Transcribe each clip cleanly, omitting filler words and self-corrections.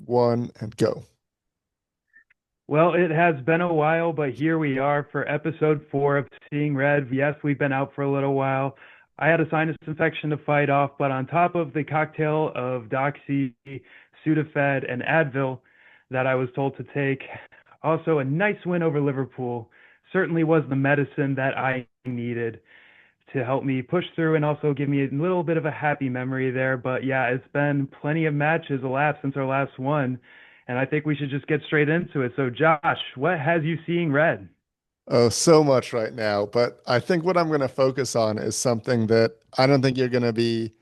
one, and go. Well, it has been a while, but here we are for episode 4 of Seeing Red. Yes, we've been out for a little while. I had a sinus infection to fight off, but on top of the cocktail of Doxy, Sudafed, and Advil that I was told to take, also a nice win over Liverpool certainly was the medicine that I needed to help me push through and also give me a little bit of a happy memory there. But yeah, it's been plenty of matches elapsed since our last one, and I think we should just get straight into it. So, Josh, what has you seeing red? Oh, so much right now, but I think what I'm going to focus on is something that I don't think you're going to be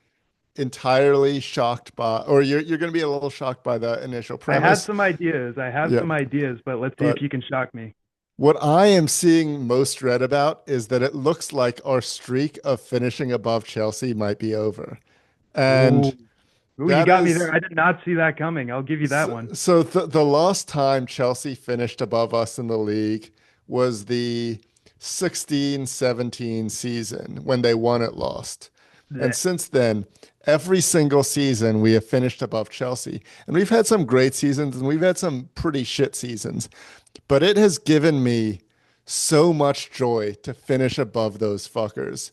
entirely shocked by, or you're going to be a little shocked by the initial I had premise. some ideas. I have Yeah, some ideas, but let's see if but you can shock me. what I am seeing most read about is that it looks like our streak of finishing above Chelsea might be over. Ooh, And ooh, you that got me there. is I did not see that coming. I'll give you that one. so the last time Chelsea finished above us in the league was the 16-17 season when they won it lost. And Blech. since then, every single season we have finished above Chelsea. And we've had some great seasons and we've had some pretty shit seasons. But it has given me so much joy to finish above those fuckers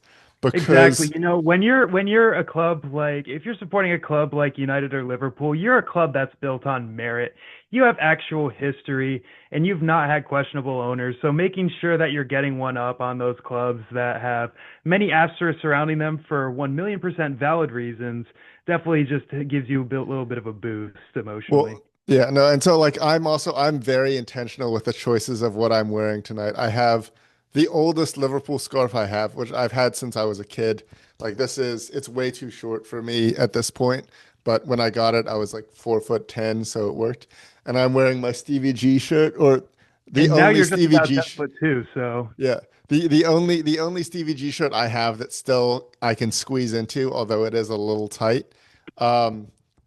Exactly. because When you're a club like if you're supporting a club like United or Liverpool, you're a club that's built on merit. You have actual history and you've not had questionable owners. So making sure that you're getting one up on those clubs that have many asterisks surrounding them for 1,000,000% valid reasons definitely just gives you a little bit of a boost emotionally. well, yeah, no, and so like I'm very intentional with the choices of what I'm wearing tonight. I have the oldest Liverpool scarf I have, which I've had since I was a kid. Like it's way too short for me at this point, but when I got it, I was like 4'10", so it worked. And I'm wearing my Stevie G shirt, or the And now only you're just Stevie about G, 10 foot two, so yeah, the only Stevie G shirt I have that still I can squeeze into, although it is a little tight.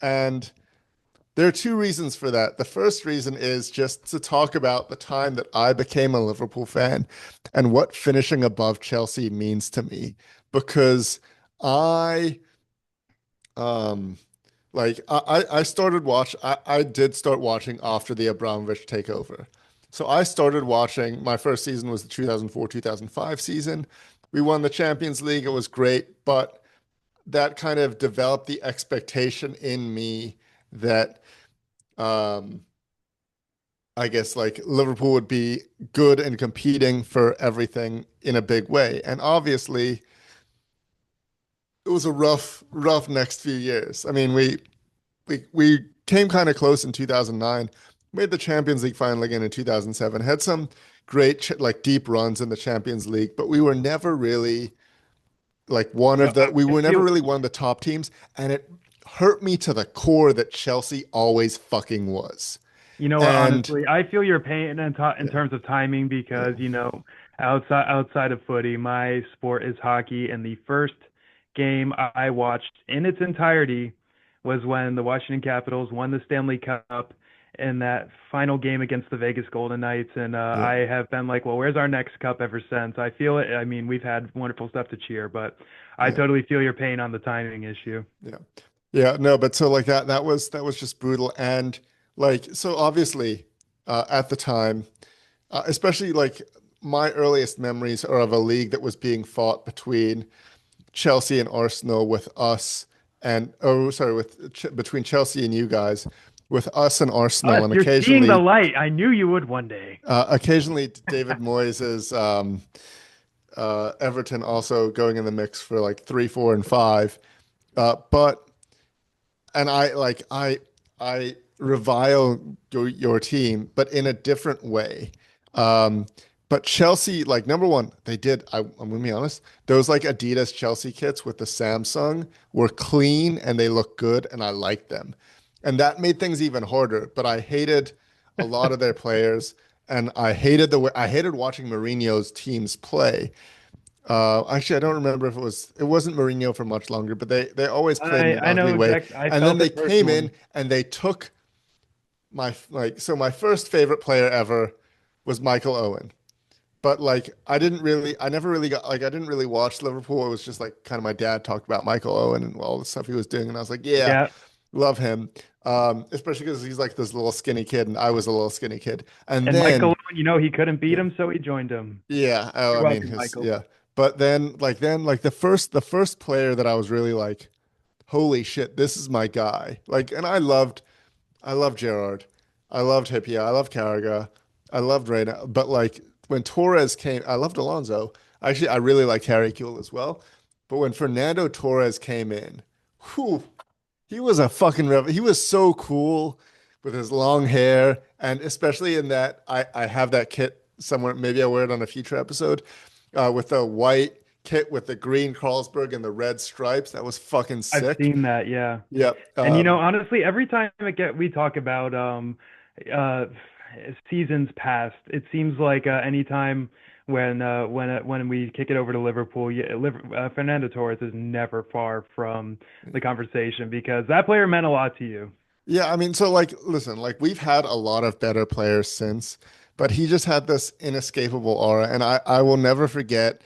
And there are two reasons for that. The first reason is just to talk about the time that I became a Liverpool fan and what finishing above Chelsea means to me. Because I um I started I did start watching after the Abramovich takeover. So I started watching, my first season was the 2004-2005 season. We won the Champions League. It was great, but that kind of developed the expectation in me that um I guess like Liverpool would be good and competing for everything in a big way. And obviously, it was a rough next few years. I mean, we came kind of close in 2009, made the Champions League final again in 2007, had some great like deep runs in the Champions League, but we were never really like we I were never feel really one of the top teams, and it hurt me to the core that Chelsea always fucking was. You know what, And honestly, I feel your pain in yeah, terms of timing yeah, because, outside of footy, my sport is hockey, and the first game I watched in its entirety was when the Washington Capitals won the Stanley Cup in that final game against the Vegas Golden Knights, and yeah, I have been like, well, where's our next cup ever since? I feel it. I mean, we've had wonderful stuff to cheer, but I yeah. totally feel your pain on the timing issue. Yeah. Yeah, no, but so like that was just brutal. And like so obviously at the time, especially like my earliest memories are of a league that was being fought between Chelsea and Arsenal with us and oh sorry with between Chelsea and you guys with us and Arsenal Us, and you're seeing the occasionally light. I knew you would one day. occasionally David Moyes' Everton also going in the mix for like 3, 4, and 5. But and I revile your team, but in a different way. Um, but Chelsea, like number one, I'm gonna be honest, those like Adidas Chelsea kits with the Samsung were clean and they look good, and I liked them. And that made things even harder. But I hated a lot of their players, and I hated watching Mourinho's teams play. Actually, I don't remember if it wasn't Mourinho for much longer, but they always played in I an I ugly know way. exactly. I And then felt they it came in personally. and they took my first favorite player ever was Michael Owen. But like I never really got like I didn't really watch Liverpool. It was just like kind of my dad talked about Michael Owen and all the stuff he was doing, and I was like, yeah, Yeah, love him. Especially because he's like this little skinny kid, and I was a little skinny kid. And And Michael then, Owen, he couldn't beat yeah, him, so he joined him. yeah. Oh, You're I mean, welcome, his Michael. yeah. But then, the first player that I was really like, holy shit, this is my guy. Like, and I loved Gerard, I loved Hipia, I loved Carragher, I loved Reyna. But like when Torres came, I loved Alonso. Actually, I really like Harry Kewell as well. But when Fernando Torres came in, whew, he was a fucking he was so cool with his long hair, and especially in that I have that kit somewhere. Maybe I wear it on a future episode, with the white kit with the green Carlsberg and the red stripes. That was fucking I've sick. seen that, yeah. Yep. And honestly, every time we talk about uh seasons past, it seems like anytime when we kick it over to Liverpool, Fernando Torres is never far from the conversation because that player meant a lot to you. Yeah, I mean, so like, listen, like we've had a lot of better players since, but he just had this inescapable aura, and I will never forget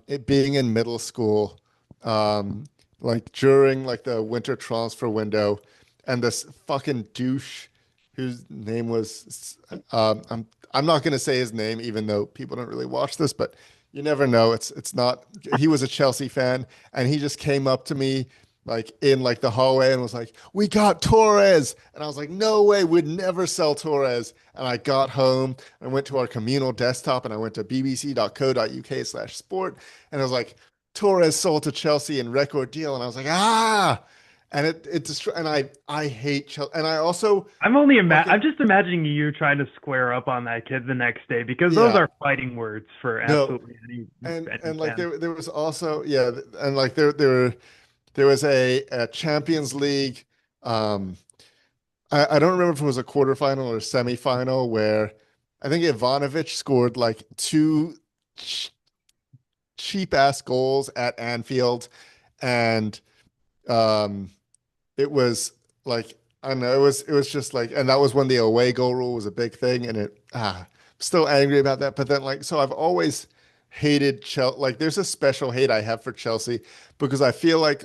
it being in middle school, um, like during like the winter transfer window, and this fucking douche whose name was I'm not gonna say his name, even though people don't really watch this, but you never know. It's not. He was a Chelsea fan, and he just came up to me like in like the hallway and was like, "We got Torres," and I was like, "No way, we'd never sell Torres." And I got home and went to our communal desktop and I went to bbc.co.uk/sport and I was like, "Torres sold to Chelsea in record deal," and I was like, "Ah!" And it destroyed. And I hate Chelsea, and I also I'm fucking just imagining you trying to square up on that kid the next day because those yeah. are fighting words for No, absolutely any and like fan. there was also yeah, and like there was a Champions League. Um, I don't remember if it was a quarterfinal or a semifinal where I think Ivanovic scored like two ch cheap ass goals at Anfield, and um, it was like I don't know, it was just like, and that was when the away goal rule was a big thing, and I'm still angry about that. But then like, so I've always hated Chelsea. Like, there's a special hate I have for Chelsea because I feel like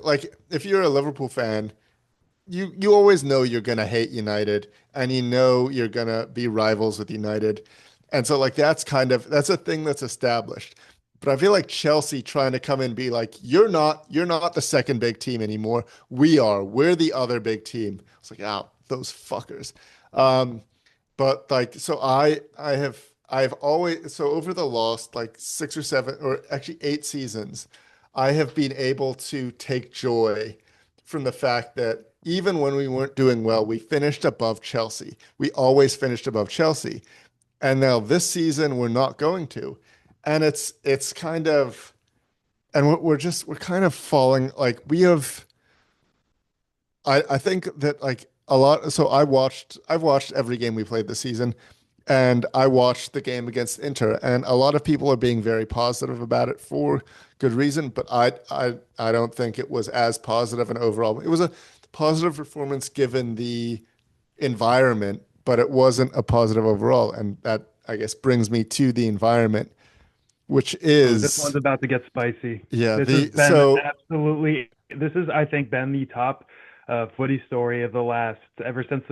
if you're a Liverpool fan, you always know you're gonna hate United and you know you're gonna be rivals with United. And so like that's a thing that's established. But I feel like Chelsea trying to come in and be like, you're not the second big team anymore. We are. We're the other big team. It's like, oh, those fuckers. Um, but like, so I've always, so over the last like 6 or 7 or actually 8 seasons, I have been able to take joy from the fact that even when we weren't doing well, we finished above Chelsea. We always finished above Chelsea. And now this season we're not going to. And it's kind of, and we're kind of falling, like we have, I think that like a lot. So I've watched every game we played this season, and I watched the game against Inter, and a lot of people are being very positive about it for good reason. But I don't think it was as positive an overall. It was a positive performance given the environment, but it wasn't a positive overall, and that I guess brings me to the environment, which Oh, this one's is about to get spicy. yeah This has the been so absolutely, this has, I think, been the top footy story of the last, ever since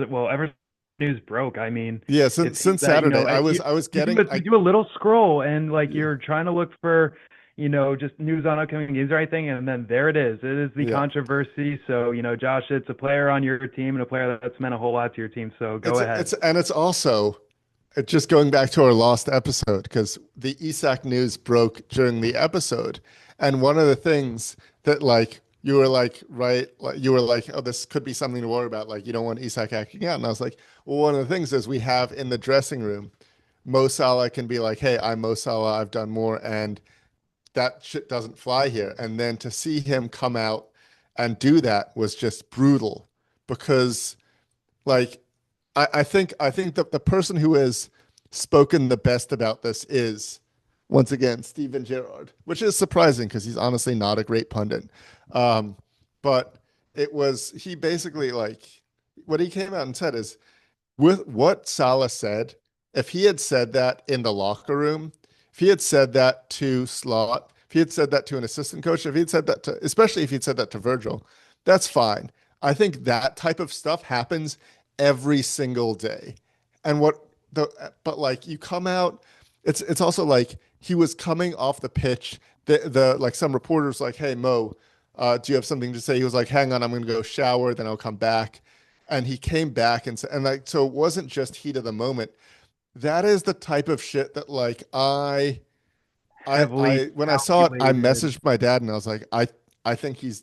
news broke. I mean, yeah it since seems since that, Saturday I was getting you do a little scroll and like yeah you're trying to look for, just news on upcoming games or anything. And then there it is. It is the yeah controversy. So, Josh, it's a player on your team and a player that's meant a whole lot to your team. So go ahead. it's also just going back to our last episode because the Isak news broke during the episode, and one of the things that like you were like right, like you were like, oh, this could be something to worry about. Like you don't want Isak acting out, and I was like, well, one of the things is we have in the dressing room, Mo Salah can be like, hey, I'm Mo Salah, I've done more, and that shit doesn't fly here. And then to see him come out and do that was just brutal because like I think that the person who has spoken the best about this is once again Steven Gerrard, which is surprising because he's honestly not a great pundit. Um, but he basically like what he came out and said is with what Salah said, if he had said that in the locker room, if he had said that to Slot, if he had said that to an assistant coach, if he had said that to, especially if he'd said that to Virgil, that's fine. I think that type of stuff happens every single day. And but like you come out, it's also like he was coming off the pitch. The like some reporters like, hey Mo, do you have something to say? He was like, hang on, I'm gonna go shower, then I'll come back. And he came back and like so it wasn't just heat of the moment. That is the type of shit that like Heavily I when I saw it, I calculated. messaged my dad and I was like, I think he's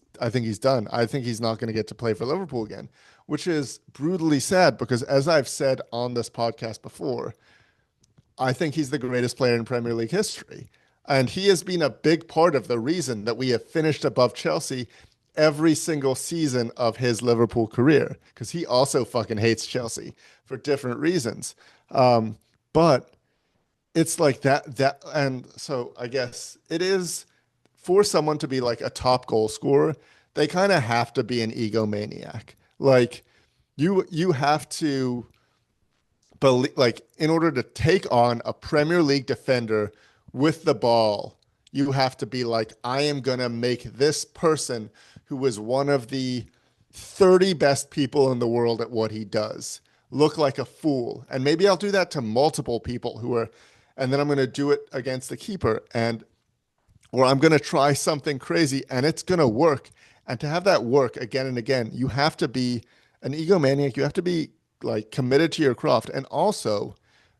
done. I think he's not going to get to play for Liverpool again, which is brutally sad because as I've said on this podcast before, I think he's the greatest player in Premier League history. And he has been a big part of the reason that we have finished above Chelsea every single season of his Liverpool career because he also fucking hates Chelsea for different reasons. But it's like that and so I guess it is for someone to be like a top goal scorer, they kind of have to be an egomaniac. Like you have to believe like in order to take on a Premier League defender with the ball, you have to be like, I am gonna make this person who is one of the 30 best people in the world at what he does look like a fool. And maybe I'll do that to multiple people who are, and then I'm gonna do it against the keeper. And or I'm going to try something crazy and it's going to work. And to have that work again and again, you have to be an egomaniac. You have to be like committed to your craft. And also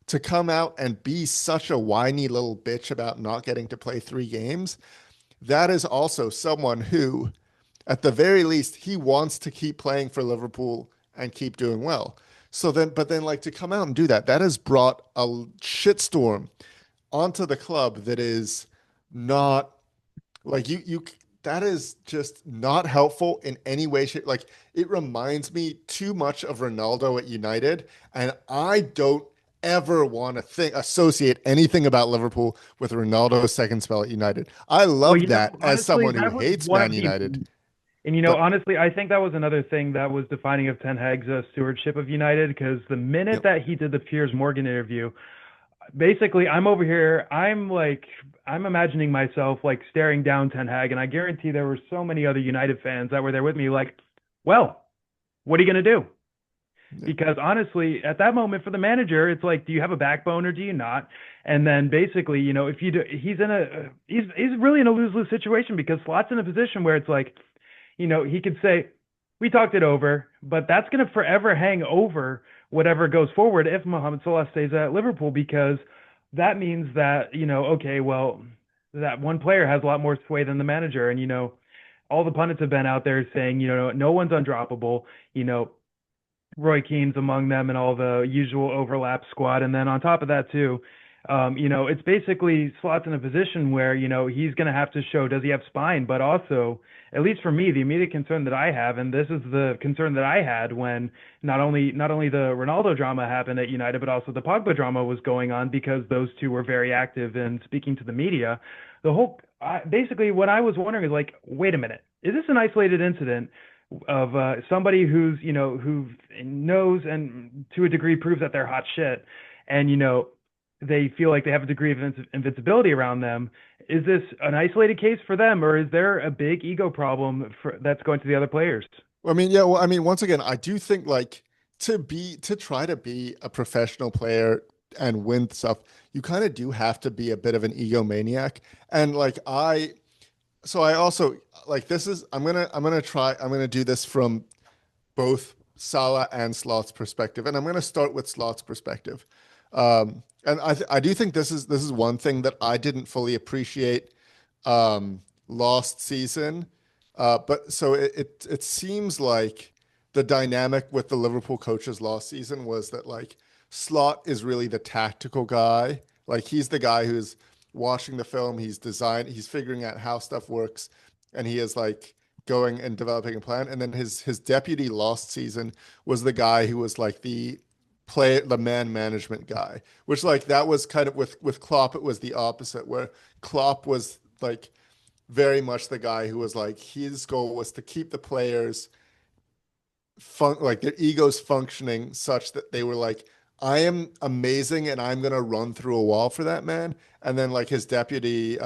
to come out and be such a whiny little bitch about not getting to play 3 games, that is also someone who, at the very least, he wants to keep playing for Liverpool and keep doing well. So then, but then, like to come out and do that, that has brought a shitstorm onto the club that is not like you that is just not helpful in any way shape. Like it reminds me too much of Ronaldo at United, and I don't ever want to think associate anything about Liverpool with Ronaldo's second spell at United. I Well, love that as honestly, someone who that was hates one Man of the, United, and but honestly, I think that was another thing that was defining of Ten Hag's stewardship of United because the minute yep. that he did the Piers Morgan interview, basically, I'm over here, I'm imagining myself like staring down Ten Hag, and I guarantee there were so many other United fans that were there with me, like, well, what are you gonna do? Yeah. Because honestly, at that moment for the manager, it's like, do you have a backbone or do you not? And then basically, if you do, he's really in a lose lose situation because Slot's in a position where it's like, he could say, we talked it over, but that's going to forever hang over whatever goes forward if Mohamed Salah stays at Liverpool because that means that, okay, well, that one player has a lot more sway than the manager. And, all the pundits have been out there saying, no one's undroppable. Roy Keane's among them and all the usual overlap squad. And then on top of that too, it's basically Slot's in a position where, he's going to have to show, does he have spine? But also, at least for me, the immediate concern that I have, and this is the concern that I had when not only the Ronaldo drama happened at United, but also the Pogba drama was going on because those two were very active in speaking to the media. Basically what I was wondering is like, wait a minute, is this an isolated incident of somebody who knows and to a degree proves that they're hot shit, and they feel like they have a degree of invincibility around them. Is this an isolated case for them, or is there a big ego problem that's going to the other players? I mean, yeah, well, I mean, once again, I do think like to try to be a professional player and win stuff, you kind of do have to be a bit of an egomaniac. And like so I also like this is I'm gonna do this from both Salah and Slot's perspective, and I'm gonna start with Slot's perspective. And I do think this is one thing that I didn't fully appreciate last season. But so it seems like the dynamic with the Liverpool coaches last season was that like Slot is really the tactical guy. Like he's the guy who's watching the film, he's figuring out how stuff works, and he is like going and developing a plan. And then his deputy last season was the guy who was like the man management guy, which like that was kind of with Klopp, it was the opposite, where Klopp was like very much the guy who was like his goal was to keep the players like their egos functioning such that they were like, I am amazing and I'm gonna run through a wall for that man. And then like his deputy,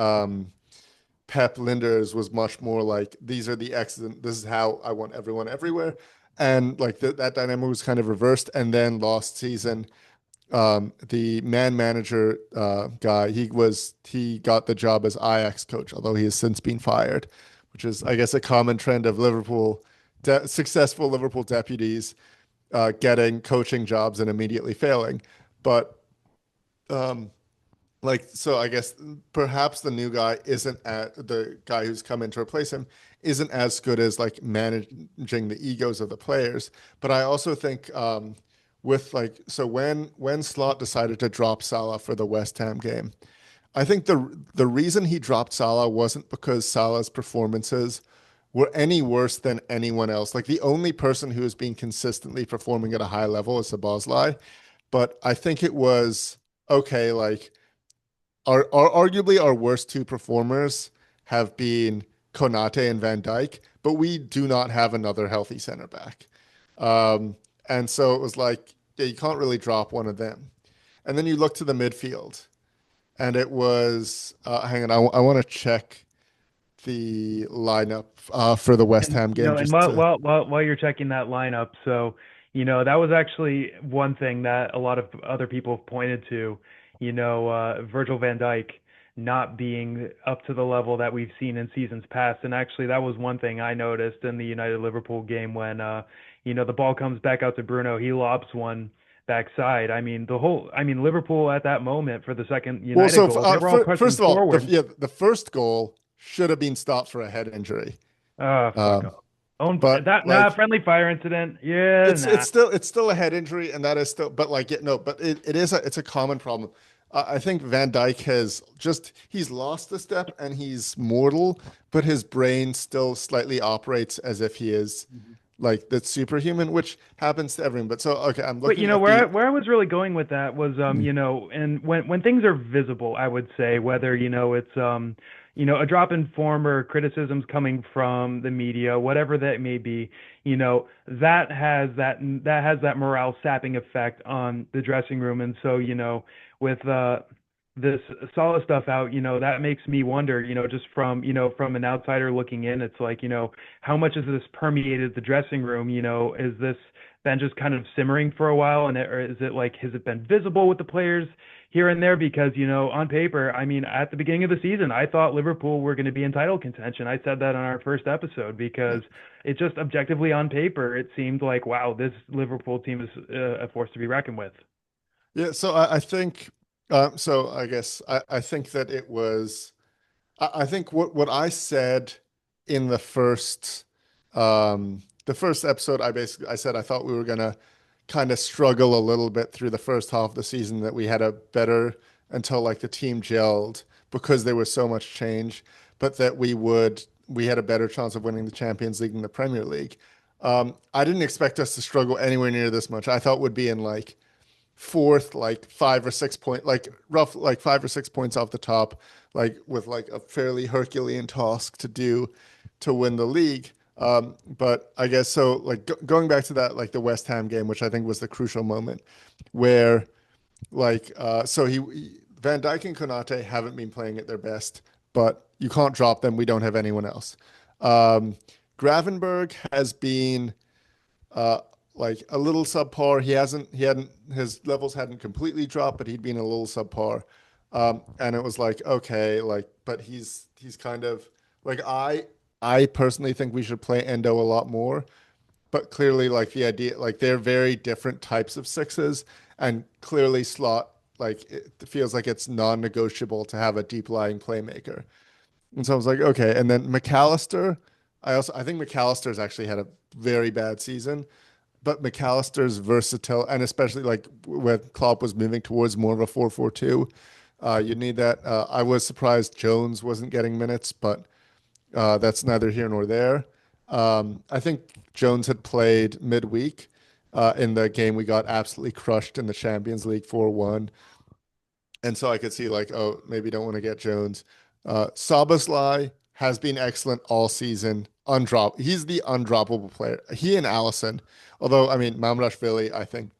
Pep Linders was much more like these are the X's and this is how I want everyone everywhere. And like that dynamic was kind of reversed. And then last season, the man manager guy, he got the job as Ajax coach, although he has since been fired, which is I guess a common trend of successful Liverpool deputies getting coaching jobs and immediately failing. But um, like, so I guess perhaps the new guy isn't at the guy who's come in to replace him isn't as good as like managing the egos of the players. But I also think with like so when Slot decided to drop Salah for the West Ham game, I think the reason he dropped Salah wasn't because Salah's performances were any worse than anyone else. Like the only person who has been consistently performing at a high level is Sabazlai, but I think it was okay. Like our arguably our worst two performers have been Konate and Van Dijk, but we do not have another healthy center back. Um, and so it was like, yeah, you can't really drop one of them. And then you look to the midfield, and it was, hang on, I want to check the lineup for the West And Ham you game know, and just while to. while while while you're checking that lineup, so that was actually one thing that a lot of other people have pointed to. Virgil van Dijk not being up to the level that we've seen in seasons past, and actually that was one thing I noticed in the United Liverpool game when the ball comes back out to Bruno, he lobs one backside. I mean Liverpool at that moment for the second Well, United so goal, they were all first pressing of all, forward. the first goal should have been stopped for a head injury. Fuck Um, off. Own but that nah like friendly fire incident. Yeah, nah. it's still a head injury, and that is still. But like, no, but it is it's a common problem. I think Van Dijk has just he's lost a step, and he's mortal, but his brain still slightly operates as if he is like that's superhuman, which happens to everyone. But so okay, I'm But looking at where I, the. where I was really going with that was and when things are visible, I would say whether it's a drop in form or criticisms coming from the media, whatever that may be, that has that morale sapping effect on the dressing room. And so, with this solid stuff out, that makes me wonder, just from an outsider looking in, it's like, how much has this permeated the dressing room? Is this been just kind of simmering for a while, or is it like has it been visible with the players here and there? Because on paper, I mean, at the beginning of the season, I thought Liverpool were going to be in title contention. I said that on our first episode because it just objectively on paper, it seemed like wow, this Liverpool team is a force to be reckoned with. Yeah, so I think so I guess I think that it was I think what I said in the first episode I said I thought we were gonna kind of struggle a little bit through the first half of the season, that we had a better until like the team gelled because there was so much change, but that we had a better chance of winning the Champions League and the Premier League. I didn't expect us to struggle anywhere near this much. I thought would be in like fourth, like 5 or 6 point, like rough, like 5 or 6 points off the top, like with like a fairly Herculean task to do to win the league. But I guess so. Like going back to that, like the West Ham game, which I think was the crucial moment, where like so Van Dijk and Konate haven't been playing at their best, but you can't drop them. We don't have anyone else. Um, Gravenberg has been uh, like a little subpar. He hadn't, his levels hadn't completely dropped, but he'd been a little subpar. And it was like, okay, like, but he's kind of like, I personally think we should play Endo a lot more, but clearly like the idea, like they're very different types of sixes, and clearly Slot, like it feels like it's non-negotiable to have a deep lying playmaker. And so I was like, okay. And then McAllister, I think McAllister's actually had a very bad season, but McAllister's versatile, and especially like when Klopp was moving towards more of a 4-4-2, you need that. I was surprised Jones wasn't getting minutes, but that's neither here nor there. I think Jones had played midweek in the game we got absolutely crushed in the Champions League 4-1. And so I could see like, oh, maybe don't want to get Jones. Szoboszlai has been excellent all season. He's the undroppable player. He and Allison, although I mean Mamrashvili, I think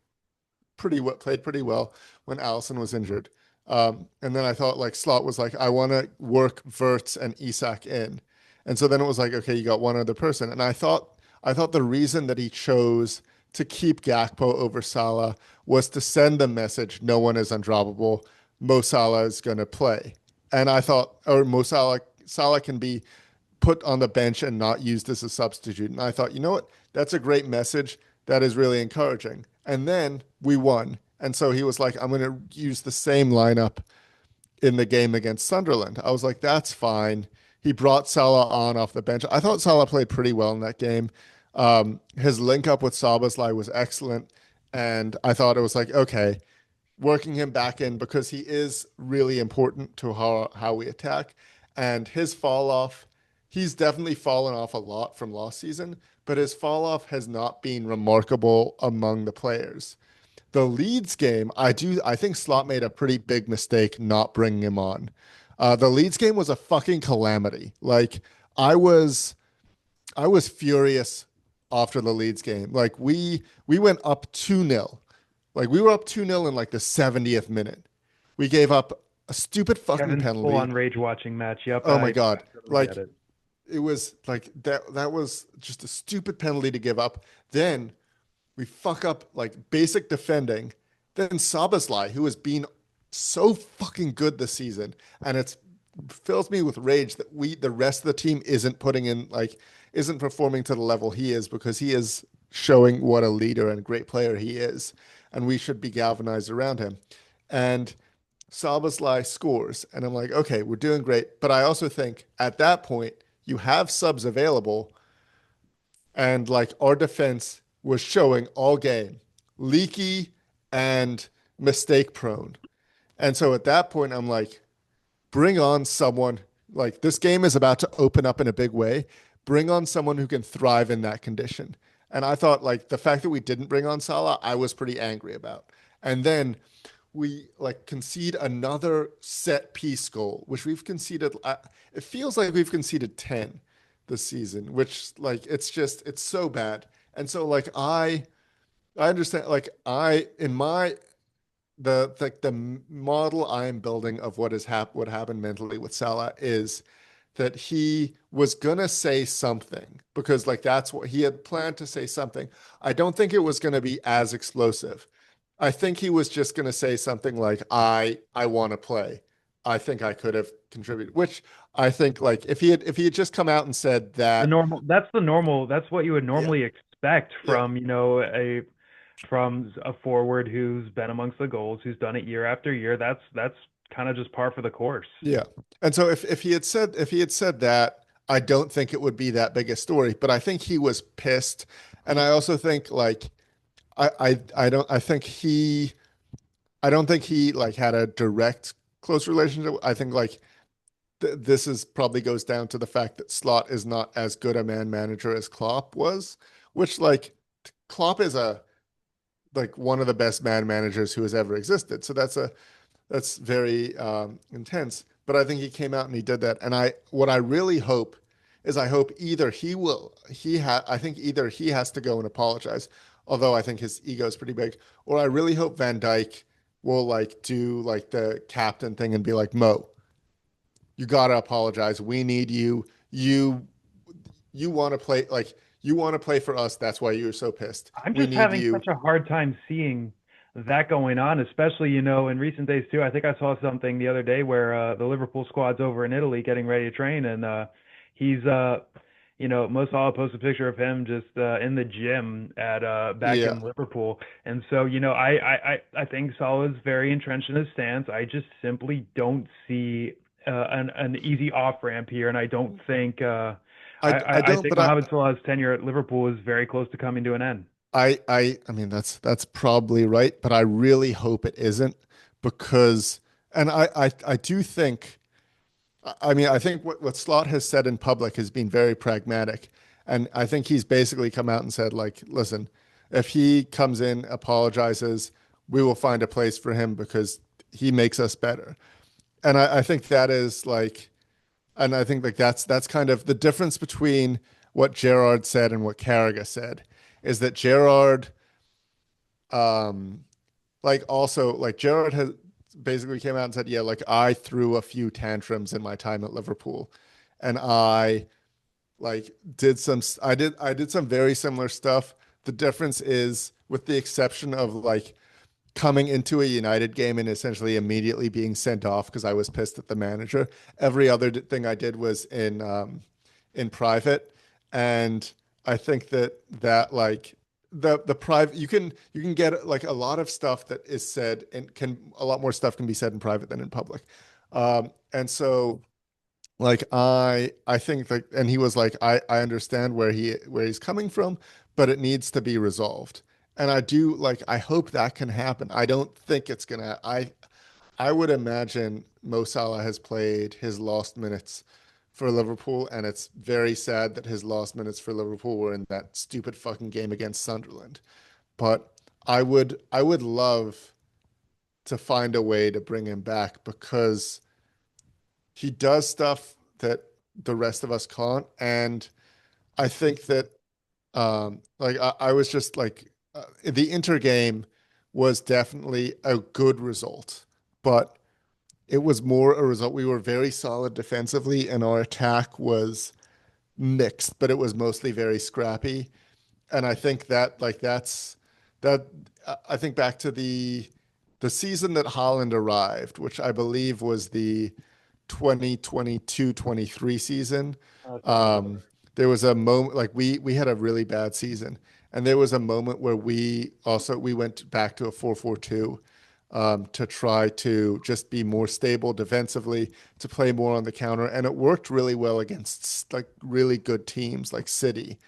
played pretty well when Allison was injured. And then I thought like Slot was like, I want to work Verts and Isak in. And so then it was like, okay, you got one other person. And I thought the reason that he chose to keep Gakpo over Salah was to send the message, no one is undroppable. Mo Salah is going to play. And I thought, or Salah can be put on the bench and not used as a substitute. And I thought, you know what? That's a great message. That is really encouraging. And then we won. And so he was like, I'm going to use the same lineup in the game against Sunderland. I was like, that's fine. He brought Salah on off the bench. I thought Salah played pretty well in that game. His link up with Szoboszlai was excellent. And I thought it was like, okay, working him back in because he is really important to how we attack. And his fall off, he's definitely fallen off a lot from last season, but his fall off has not been remarkable among the players. The Leeds game, I think Slot made a pretty big mistake not bringing him on. The Leeds game was a fucking calamity. Like I was I was furious after the Leeds game. Like we went up 2-0. Like we were up 2-0 in like the 70th minute. We gave up a stupid fucking Kevin's full penalty. on rage watching match. Yep, Oh my I God. totally get Like it. it was like that was just a stupid penalty to give up. Then we fuck up like basic defending. Then Sabazlai, who has been so fucking good this season, and it fills me with rage that the rest of the team isn't putting in like isn't performing to the level he is because he is showing what a leader and great player he is, and we should be galvanized around him. And Sabazlai scores, and I'm like, okay, we're doing great. But I also think at that point you have subs available, and like our defense was showing all game leaky and mistake prone. And so at that point, I'm like, bring on someone like this game is about to open up in a big way. Bring on someone who can thrive in that condition. And I thought like the fact that we didn't bring on Salah, I was pretty angry about. And then we like concede another set piece goal, which we've conceded. It feels like we've conceded 10 this season, which like it's so bad. And so like I understand like I in my the model I am building of what happened mentally with Salah is that he was gonna say something because like that's what he had planned to say something. I don't think it was gonna be as explosive. I think he was just gonna say something like I want to play. I think I could have contributed, which I think like if he had just come out and said The that, normal, that's the normal, that's what you would yeah, normally expect yeah, from, a forward who's been amongst the goals, who's done it year after year. That's kind of just par for the course. yeah. And so if he had said that, I don't think it would be that big a story. But I think he was pissed, and I also think like I don't think he like had a direct close relationship. I think like this is probably goes down to the fact that Slot is not as good a man manager as Klopp was, which like Klopp is a like one of the best man managers who has ever existed. So that's very intense. But I think he came out and he did that. And what I really hope is I hope either I think either he has to go and apologize, although I think his ego is pretty big, or I really hope Van Dyke will like do like the captain thing and be like, Mo, you gotta apologize. We need you. You want to play like you want to play for us. That's why you're so pissed. I'm We just need having you. such a hard time seeing that going on, especially, in recent days too. I think I saw something the other day where the Liverpool squad's over in Italy getting ready to train, and he's Mo Salah posted a picture of him just in the gym at back Yeah. in Liverpool. And so, I think Salah's very entrenched in his stance. I just simply don't see an easy off ramp here, and I don't think I I don't, think but Mohamed Salah's tenure at Liverpool is very close to coming to an end. I mean that's probably right, but I really hope it isn't because and I do think I mean I think what Slot has said in public has been very pragmatic. And I think he's basically come out and said, like, listen, if he comes in, apologizes, we will find a place for him because he makes us better. And I think that is like and I think like that's kind of the difference between what Gerard said and what Carragher said is that Gerard like also like Gerard has basically came out and said, yeah, like I threw a few tantrums in my time at Liverpool, and I like I did some very similar stuff. The difference is, with the exception of like coming into a United game and essentially immediately being sent off because I was pissed at the manager. Every other thing I did was in private, and I think that like the private you can get like a lot of stuff that is said and can a lot more stuff can be said in private than in public, and so like I think that, and he was like, I understand where he's coming from, but it needs to be resolved. And I do like I hope that can happen. I don't think it's gonna I would imagine Mo Salah has played his lost minutes for Liverpool, and it's very sad that his lost minutes for Liverpool were in that stupid fucking game against Sunderland. But I would love to find a way to bring him back because he does stuff that the rest of us can't. And I think that like I was just like the Inter game was definitely a good result, but it was more a result. We were very solid defensively, and our attack was mixed, but it was mostly very scrappy. And I think that like that I think back to the season that Holland arrived, which I believe was the 2022-23 season. That sounds about Um, right. there was a moment like we had a really bad season, and there was a moment where we went back to a 4-4-2 to try to just be more stable defensively, to play more on the counter, and it worked really well against like really good teams like City.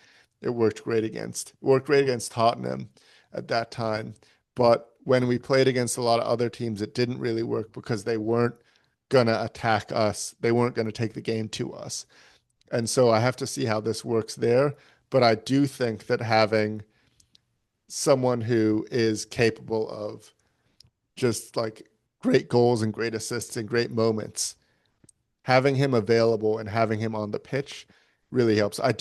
It worked great against. It worked great against Tottenham at that time. But when we played against a lot of other teams, it didn't really work because they weren't gonna attack us. They weren't gonna take the game to us. And so I have to see how this works there. But I do think that having someone who is capable of just like great goals and great assists and great moments, having him available and having him on the pitch really helps. I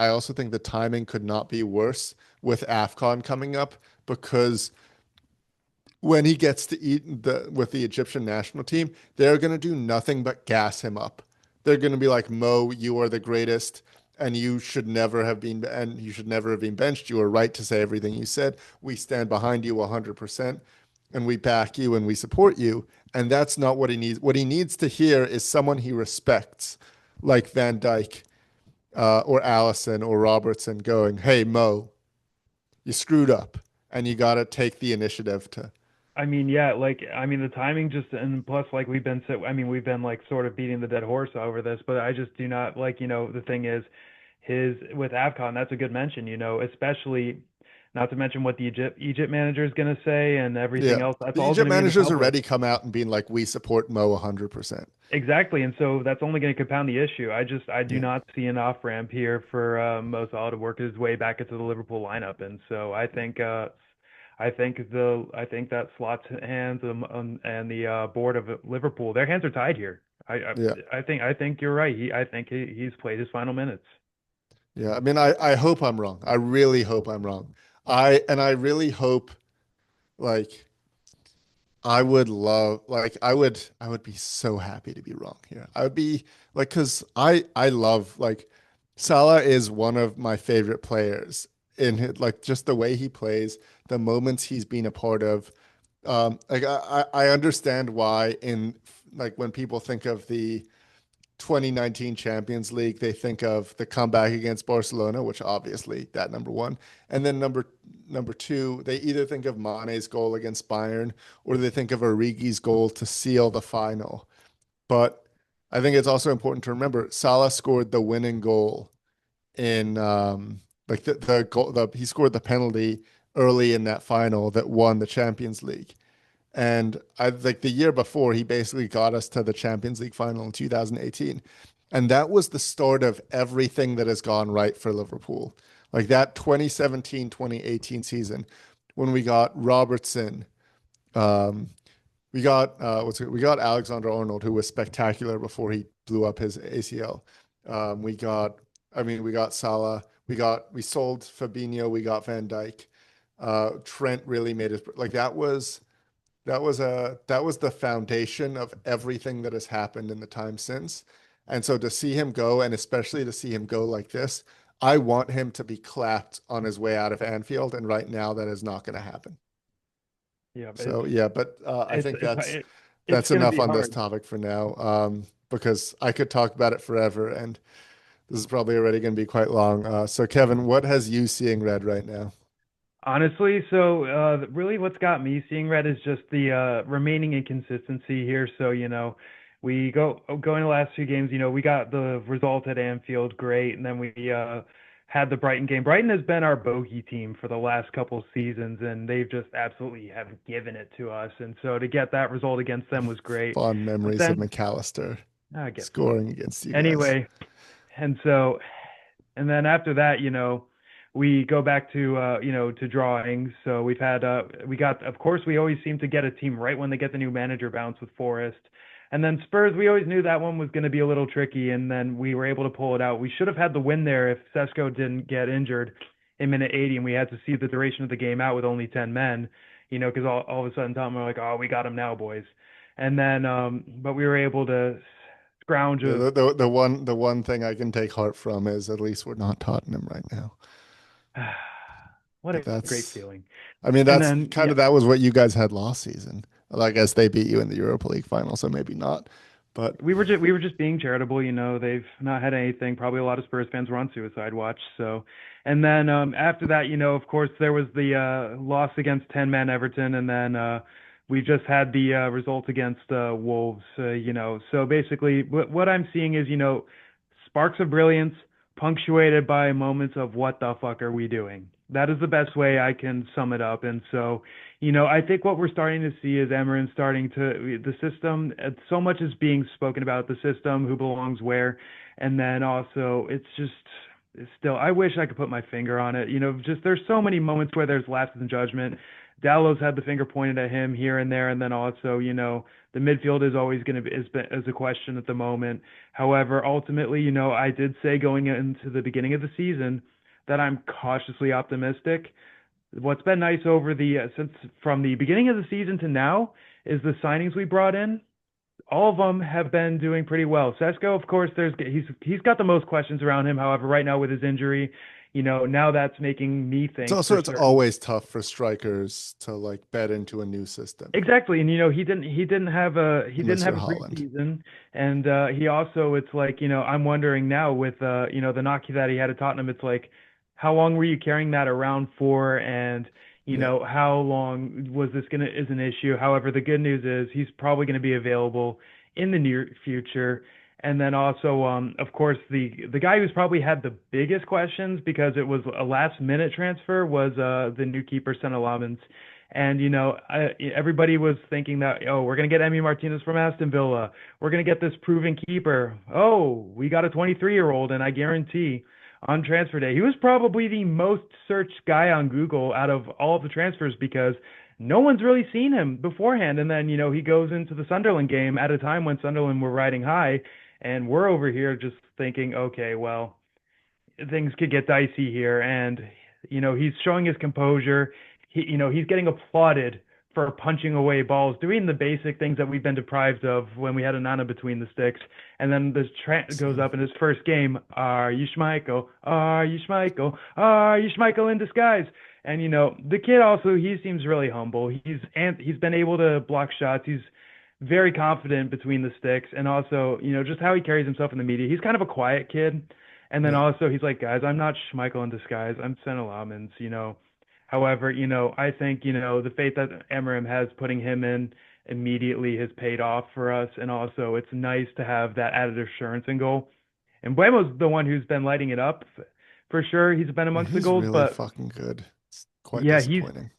also think the timing could not be worse with AFCON coming up because when he gets to eat with the Egyptian national team, they're going to do nothing but gas him up. They're going to be like, Mo, you are the greatest, and you should never have been benched. You are right to say everything you said. We stand behind you 100%, and we back you and we support you. And that's not what he needs. What he needs to hear is someone he respects, like Van Dijk or Allison or Robertson, going, "Hey, Mo, you screwed up, and you got to take the initiative to." I mean, yeah, like I mean the timing just and plus like we've been like sort of beating the dead horse over this, but I just do not like, the thing is his with AFCON, that's a good mention, especially not to mention what the Egypt manager is going to say and everything Yeah. else. That's The all going Egypt to be in the managers public. already come out and being like, we support Mo 100%. Exactly, and so that's only going to compound the issue. I do Yeah. not see an off ramp here for Mo Salah to work his way back into the Liverpool lineup, and so I think that Slot's hands and the board of Liverpool, their hands are tied here. Yeah. I think you're right. I think he's played his final minutes. Yeah. I mean, I hope I'm wrong. I really hope I'm wrong. I really hope like I would be so happy to be wrong here. I would be like, because I love like Salah is one of my favorite players in his, like just the way he plays, the moments he's been a part of. Like I understand why in like when people think of the 2019 Champions League, they think of the comeback against Barcelona, which obviously that number one, and then number two, they either think of Mane's goal against Bayern or they think of Origi's goal to seal the final. But I think it's also important to remember Salah scored the winning goal in like the goal he scored the penalty early in that final that won the Champions League. And I like the year before, he basically got us to the Champions League final in 2018. And that was the start of everything that has gone right for Liverpool. Like that 2017-2018 season, when we got Robertson, um, we got Alexander Arnold, who was spectacular before he blew up his ACL. We got, I mean, we got Salah, we sold Fabinho, we got Van Dijk. Trent really made us like that was that was the foundation of everything that has happened in the time since. And so to see him go, and especially to see him go like this, I want him to be clapped on his way out of Anfield, and right now that is not going to happen. Yeah, So yeah, but I it's think it's that's it's that's going to enough be on this hard. topic for now, because I could talk about it forever, and this is probably already going to be quite long. So Kevin, what has you seeing red right now? Honestly, so really what's got me seeing red is just the remaining inconsistency here. So, we going the last few games, we got the result at Anfield, great, and then we had the Brighton game. Brighton has been our bogey team for the last couple seasons, and they've just absolutely have given it to us. And so to get that result against them was great. Fond But memories of then McAllister I guess so. scoring against you guys. Anyway, and so and then after that, we go back to to drawings. So we got, of course, we always seem to get a team right when they get the new manager bounce with Forest. And then Spurs, we always knew that one was going to be a little tricky, and then we were able to pull it out. We should have had the win there if Sesko didn't get injured in minute 80, and we had to see the duration of the game out with only 10 men, because all of a sudden Tom were like, oh, we got him now, boys. And then, but we were able to scrounge Yeah, a the one thing I can take heart from is at least we're not Tottenham right now. what But a great that's, feeling. I mean, And that's then, kind yeah, of that was what you guys had last season. Well, I guess they beat you in the Europa League final, so maybe not. But we were just being charitable. They've not had anything. Probably a lot of Spurs fans were on suicide watch. So, and then after that, of course, there was the loss against 10-man Everton, and then we just had the result against Wolves. So basically, what I'm seeing is sparks of brilliance punctuated by moments of what the fuck are we doing? That is the best way I can sum it up. And so, I think what we're starting to see is Emery starting to the system. So much is being spoken about the system, who belongs where, and then also it's still. I wish I could put my finger on it. Just there's so many moments where there's lapses in judgment. Dallo's had the finger pointed at him here and there, and then also the midfield is always going to be is a question at the moment. However, ultimately, I did say going into the beginning of the season that I'm cautiously optimistic. What's been nice over the since from the beginning of the season to now is the signings we brought in. All of them have been doing pretty well. Sesko, of course, he's got the most questions around him. However, right now with his injury, now that's making me it's think also for it's certain. always tough for strikers to like bet into a new system Exactly, and he didn't have a unless you're Holland. preseason, and he also it's like I'm wondering now with the knock that he had at Tottenham, it's like how long were you carrying that around for, and Yeah, how long was this gonna is an issue. However, the good news is he's probably going to be available in the near future, and then also of course the guy who's probably had the biggest questions because it was a last minute transfer was the new keeper Senna. And everybody was thinking that, oh, we're gonna get Emi Martinez from Aston Villa. We're gonna get this proven keeper. Oh, we got a 23-year-old, and I guarantee on transfer day he was probably the most searched guy on Google out of all of the transfers because no one's really seen him beforehand. And then he goes into the Sunderland game at a time when Sunderland were riding high, and we're over here just thinking, okay, well, things could get dicey here. And, he's showing his composure. He's getting applauded for punching away balls, doing the basic things that we've been deprived of when we had Anana between the sticks. And then this goes same. up in his first game. Are you Schmeichel? Are you Schmeichel? Are you Schmeichel in disguise? And the kid also he seems really humble. He's been able to block shots. He's very confident between the sticks, and also just how he carries himself in the media. He's kind of a quiet kid, and then Yeah, also he's like, guys, I'm not Schmeichel in disguise. I'm Senna Lamens. However, I think the faith that Eminem has putting him in immediately has paid off for us, and also it's nice to have that added assurance in goal. And Buemo's the one who's been lighting it up for sure. He's been yeah, amongst the he's goals, really but fucking good. It's quite yeah, he's disappointing.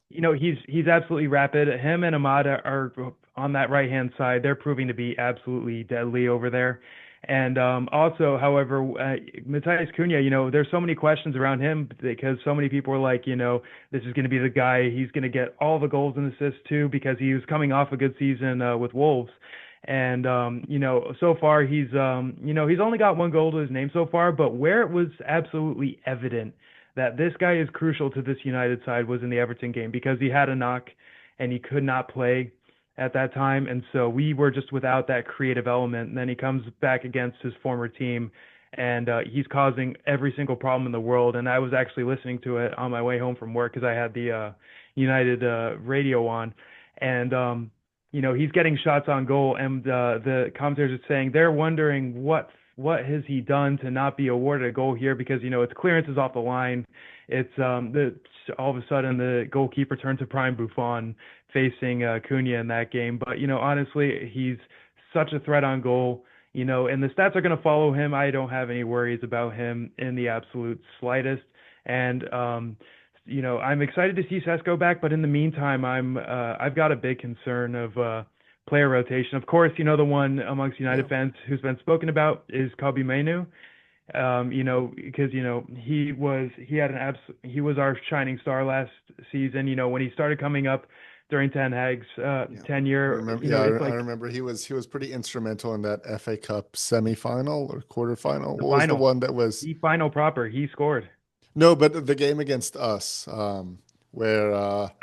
he's absolutely rapid. Him and Amada are on that right hand side. They're proving to be absolutely deadly over there. And also, however, Matthias Cunha, there's so many questions around him because so many people are like, this is going to be the guy. He's going to get all the goals and assists too because he was coming off a good season with Wolves. And so far he's only got one goal to his name so far, but where it was absolutely evident that this guy is crucial to this United side was in the Everton game because he had a knock and he could not play. at that time, and so we were just without that creative element. And then he comes back against his former team, and he's causing every single problem in the world. And I was actually listening to it on my way home from work because I had the United radio on, and he's getting shots on goal, and the commentators are saying they're wondering what has he done to not be awarded a goal here because its clearance is off the line. It's all of a sudden the goalkeeper turns to prime Buffon facing Cunha in that game. But honestly, he's such a threat on goal. And the stats are going to follow him. I don't have any worries about him in the absolute slightest. And I'm excited to see Sesko back, but in the meantime, I've got a big concern of player rotation. Of course, the one amongst Yeah. United fans who's been spoken about is Kobe Mainu. Because he was our shining star last season. When he started coming up during Ten Hag's Yeah. I tenure, remember, yeah, it's I like remember he was pretty instrumental in that FA Cup semifinal or quarterfinal. the What was the final, one that was the final proper. He scored. no, but the game against us, where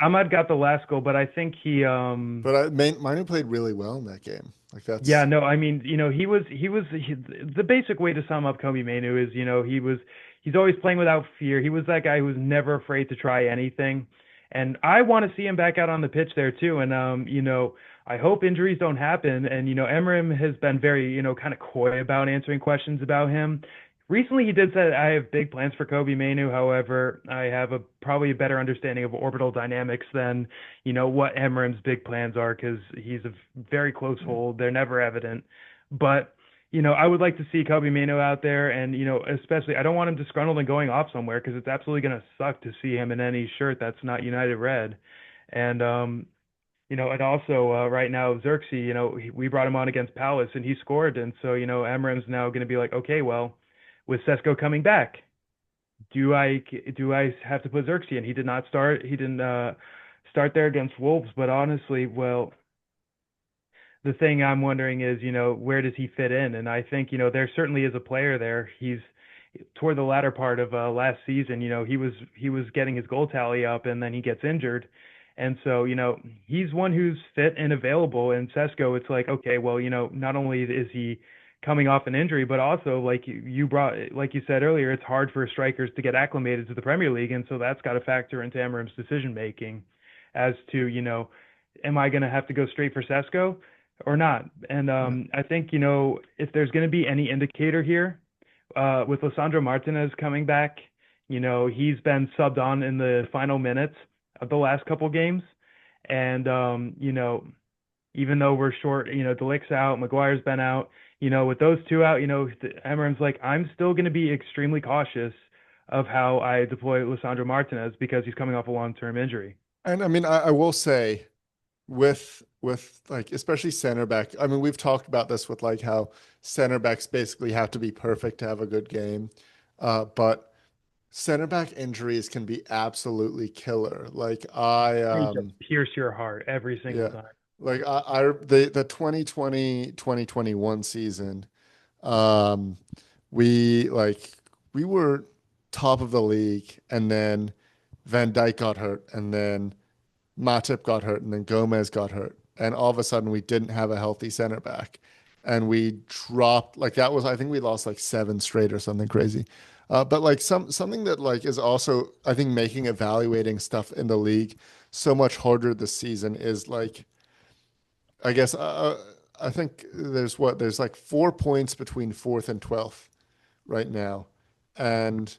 Ahmad got the last goal, but I think but Manu played really well in that game. Like yeah, that's no, I mean, the basic way to sum up Kobe Manu is, he's always playing without fear. He was that guy who was never afraid to try anything. And I want to see him back out on the pitch there too. And I hope injuries don't happen. And Emrim has been very, kind of coy about answering questions about him. Recently, he did say, I have big plans for Kobe Manu. However, I have probably a better understanding of orbital dynamics than, what Emram's big plans are because he's a very close hold. They're never evident. But, I would like to see Kobe Manu out there. And, especially, I don't want him disgruntled and going off somewhere because it's absolutely going to suck to see him in any shirt that's not United Red. And, and also right now Xerxes, we brought him on against Palace and he scored, and so Emram's now going to be like, okay, well, with Sesko coming back, do I have to put Xerxes in? He did not start. He didn't start there against Wolves, but honestly, well, the thing I'm wondering is, where does he fit in? And I think, there certainly is a player there. He's toward the latter part of last season, he was getting his goal tally up, and then he gets injured, and so he's one who's fit and available. And Sesko, it's like, okay, well, not only is he coming off an injury, but also like you said earlier, it's hard for strikers to get acclimated to the Premier League, and so that's got to factor into Amarim's decision making as to am I going to have to go straight for Sesko or not? And yeah. I think if there's going to be any indicator here with Lisandro Martinez coming back, he's been subbed on in the final minutes of the last couple games, and even though we're short, De Ligt's out, Maguire's been out, with those two out, Amarim's like, I'm still going to be extremely cautious of how I deploy Lisandro Martinez because he's coming off a long-term injury. And I mean, I will say with like especially center back. I mean, we've talked about this with like how center backs basically have to be perfect to have a good game. But center back injuries can be absolutely killer. Like They just pierce your heart every single yeah, time. like the 2020-2021 season, um we were top of the league, and then Van Dijk got hurt, and then Matip got hurt, and then Gomez got hurt, and all of a sudden we didn't have a healthy center back, and we dropped like that was I think we lost like seven straight or something crazy. But like something that like is also I think making evaluating stuff in the league so much harder this season is like I guess I think there's like 4 points between fourth and 12th right now, and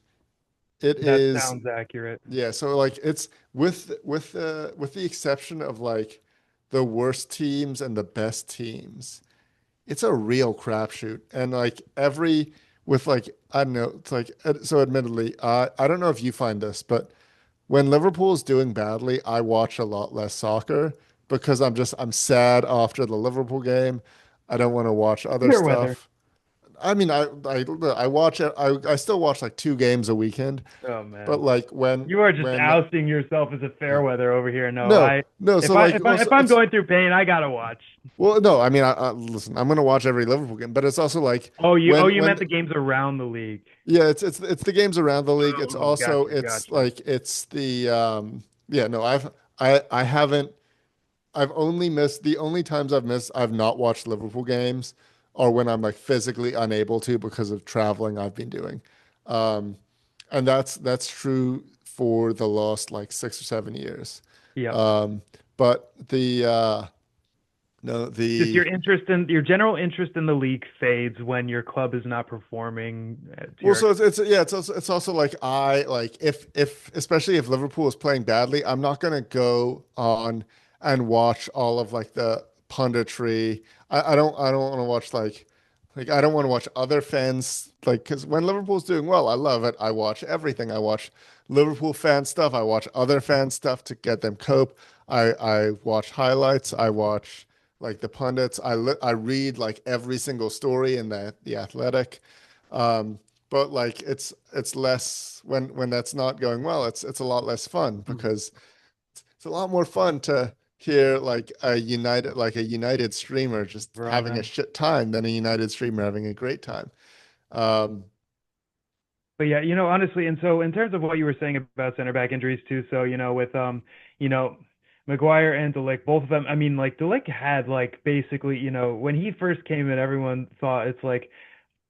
it That is sounds accurate. yeah. So like it's with the exception of like the worst teams and the best teams, it's a real crapshoot. And like every with like I don't know, it's like so. Admittedly, I don't know if you find this, but when Liverpool is doing badly, I watch a lot less soccer because I'm sad after the Liverpool game. I don't want to watch other Fair weather. stuff. I mean, I watch it. I still watch like two games a weekend, Oh but man. like when You are just when ousting yourself as a fair yeah. weather over here. No, No, no. if So I like if I if also I'm it's going through pain, I gotta watch. well, no. I mean, listen. I'm gonna watch every Liverpool game, but it's also like Oh, you when meant the games around the league. yeah, it's the games around the league. It's Oh, also gotcha, it's gotcha. like it's the yeah. No, I haven't. I've only missed the only times I've not watched Liverpool games are when I'm like physically unable to because of traveling I've been doing. Um, and that's true for the last like 6 or 7 years. Yep. Um, but the no Just the your general interest in the league fades when your club is not performing to Well, your so it's yeah, it's also like I like if especially if Liverpool is playing badly, I'm not gonna go on and watch all of like the punditry. I don't want to watch like I don't want to watch other fans like because when Liverpool's doing well, I love it. I watch everything. I watch Liverpool fan stuff. I watch other fan stuff to get them cope. I watch highlights. I watch like the pundits. I read like every single story in the Athletic. Um, but like it's less when that's not going well, it's a lot less fun Mhm. because it's a lot more fun to hear like a United streamer just having a Run. shit time than a United streamer having a great time. Um, But yeah, honestly, and so in terms of what you were saying about center back injuries too, so with you know, Maguire and Delict, both of them. I mean, like Delict had like basically, when he first came in, everyone thought it's like,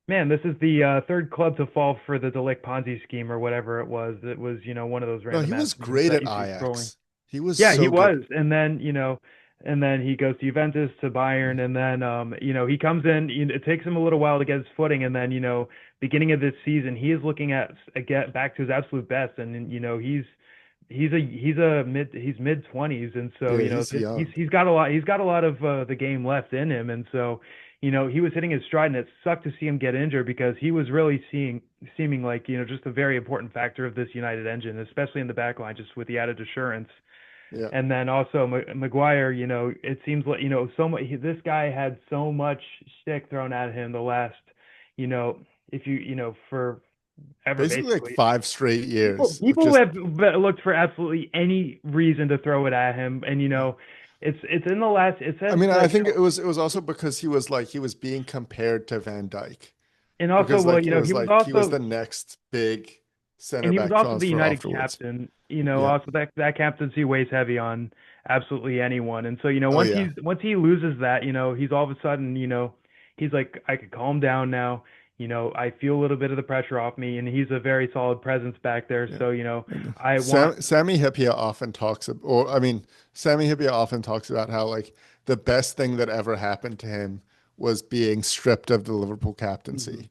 man, this is the third club to fall for the Delict Ponzi scheme or whatever it was. It was, one of those no, he random ass was memes great that at you see scrolling. Ajax. He was Yeah, he so good. was. And then he goes to Juventus, to Bayern, and then he comes in, it takes him a little while to get his footing, and then, beginning of this season, he is looking at get back to his absolute best, and he's mid 20s, and so, Yeah, he's he's young. he's got a lot of the game left in him, and so, he was hitting his stride, and it sucked to see him get injured because he was really seeming like, just a very important factor of this United engine, especially in the back line, just with the added assurance. Yeah. And then also Maguire, it seems like, so much, this guy had so much stick thrown at him the last, you know, if for ever Basically like basically. 5 straight People years of people just have looked for absolutely any reason to throw it at him, and it's in the last. It I says mean, I that, think it was also because he was being compared to Van Dyke. and also, Because well, like it was he was like he was also the next big center and he was back also the transfer United afterwards. captain. Yeah. Also that captaincy weighs heavy on absolutely anyone. And so, Oh yeah. once he loses that, he's all of a sudden, he's like, I could calm down now. I feel a little bit of the pressure off me, and he's a very solid presence back there. Yeah. So, And I want. Sammy Hipia often talks or I mean, Sammy Hipia often talks about how like the best thing that ever happened to him was being stripped of the Liverpool Mhm. captaincy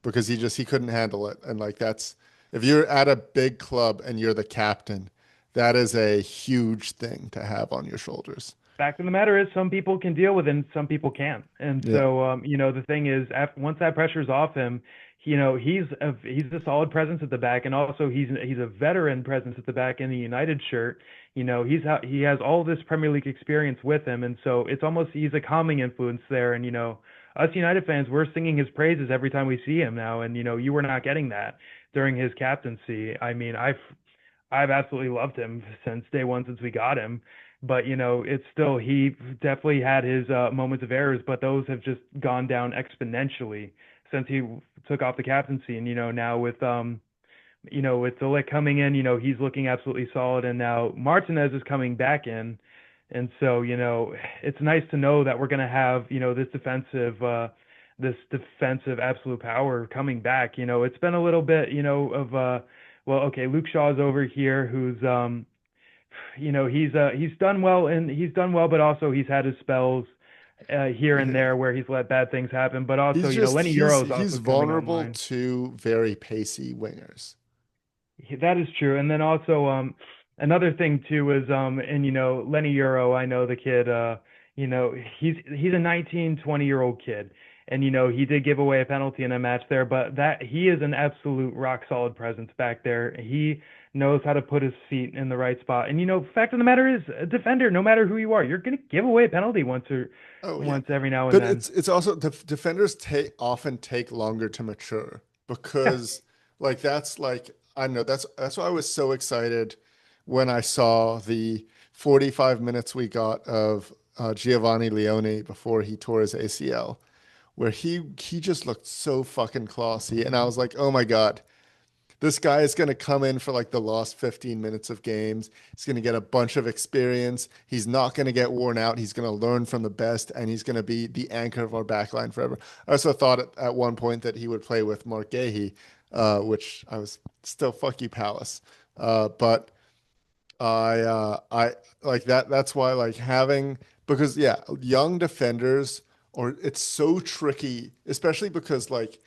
because he couldn't handle it. And like that's if you're at a big club and you're the captain, that is a huge thing to have on your shoulders. Fact of the matter is, some people can deal with it and some people can't. And Yeah. so, the thing is, once that pressure's off him, he's a solid presence at the back, and also he's a veteran presence at the back in the United shirt. He has all this Premier League experience with him, and so it's almost he's a calming influence there. And us United fans, we're singing his praises every time we see him now, and you were not getting that during his captaincy. I mean, I've absolutely loved him since day one, since we got him. But it's still, he definitely had his moments of errors, but those have just gone down exponentially since he took off the captaincy. And now with Delic coming in, he's looking absolutely solid, and now Martinez is coming back in, and so it's nice to know that we're gonna have this defensive absolute power coming back. It's been a little bit of well, okay, Luke Shaw's over here, who's he's done well, but also he's had his spells here and there where he's let bad things happen. But also, He's just Lenny he's Euro's he's also coming vulnerable online. to very pacey wingers. That is true. And then also, another thing too is, and Lenny Euro, I know the kid, you know, he's a 19, 20-year-old kid. And he did give away a penalty in a match there, but that he is an absolute rock solid presence back there. He knows how to put his feet in the right spot. And fact of the matter is, a defender, no matter who you are, you're gonna give away a penalty Oh yeah, once every now and but then. it's also defenders take often take longer to mature Yeah. because like that's like I don't know that's why I was so excited when I saw the 45 minutes we got of Giovanni Leone before he tore his ACL, where he just looked so fucking classy, and I was like, oh my God, this guy is going to come in for like the last 15 minutes of games. He's going to get a bunch of experience. He's not going to get worn out. He's going to learn from the best, and he's going to be the anchor of our backline forever. I also thought at one point that he would play with Mark Gahey, which I was still fuck you, Palace. But I like that. That's why like having because yeah, young defenders or it's so tricky, especially because like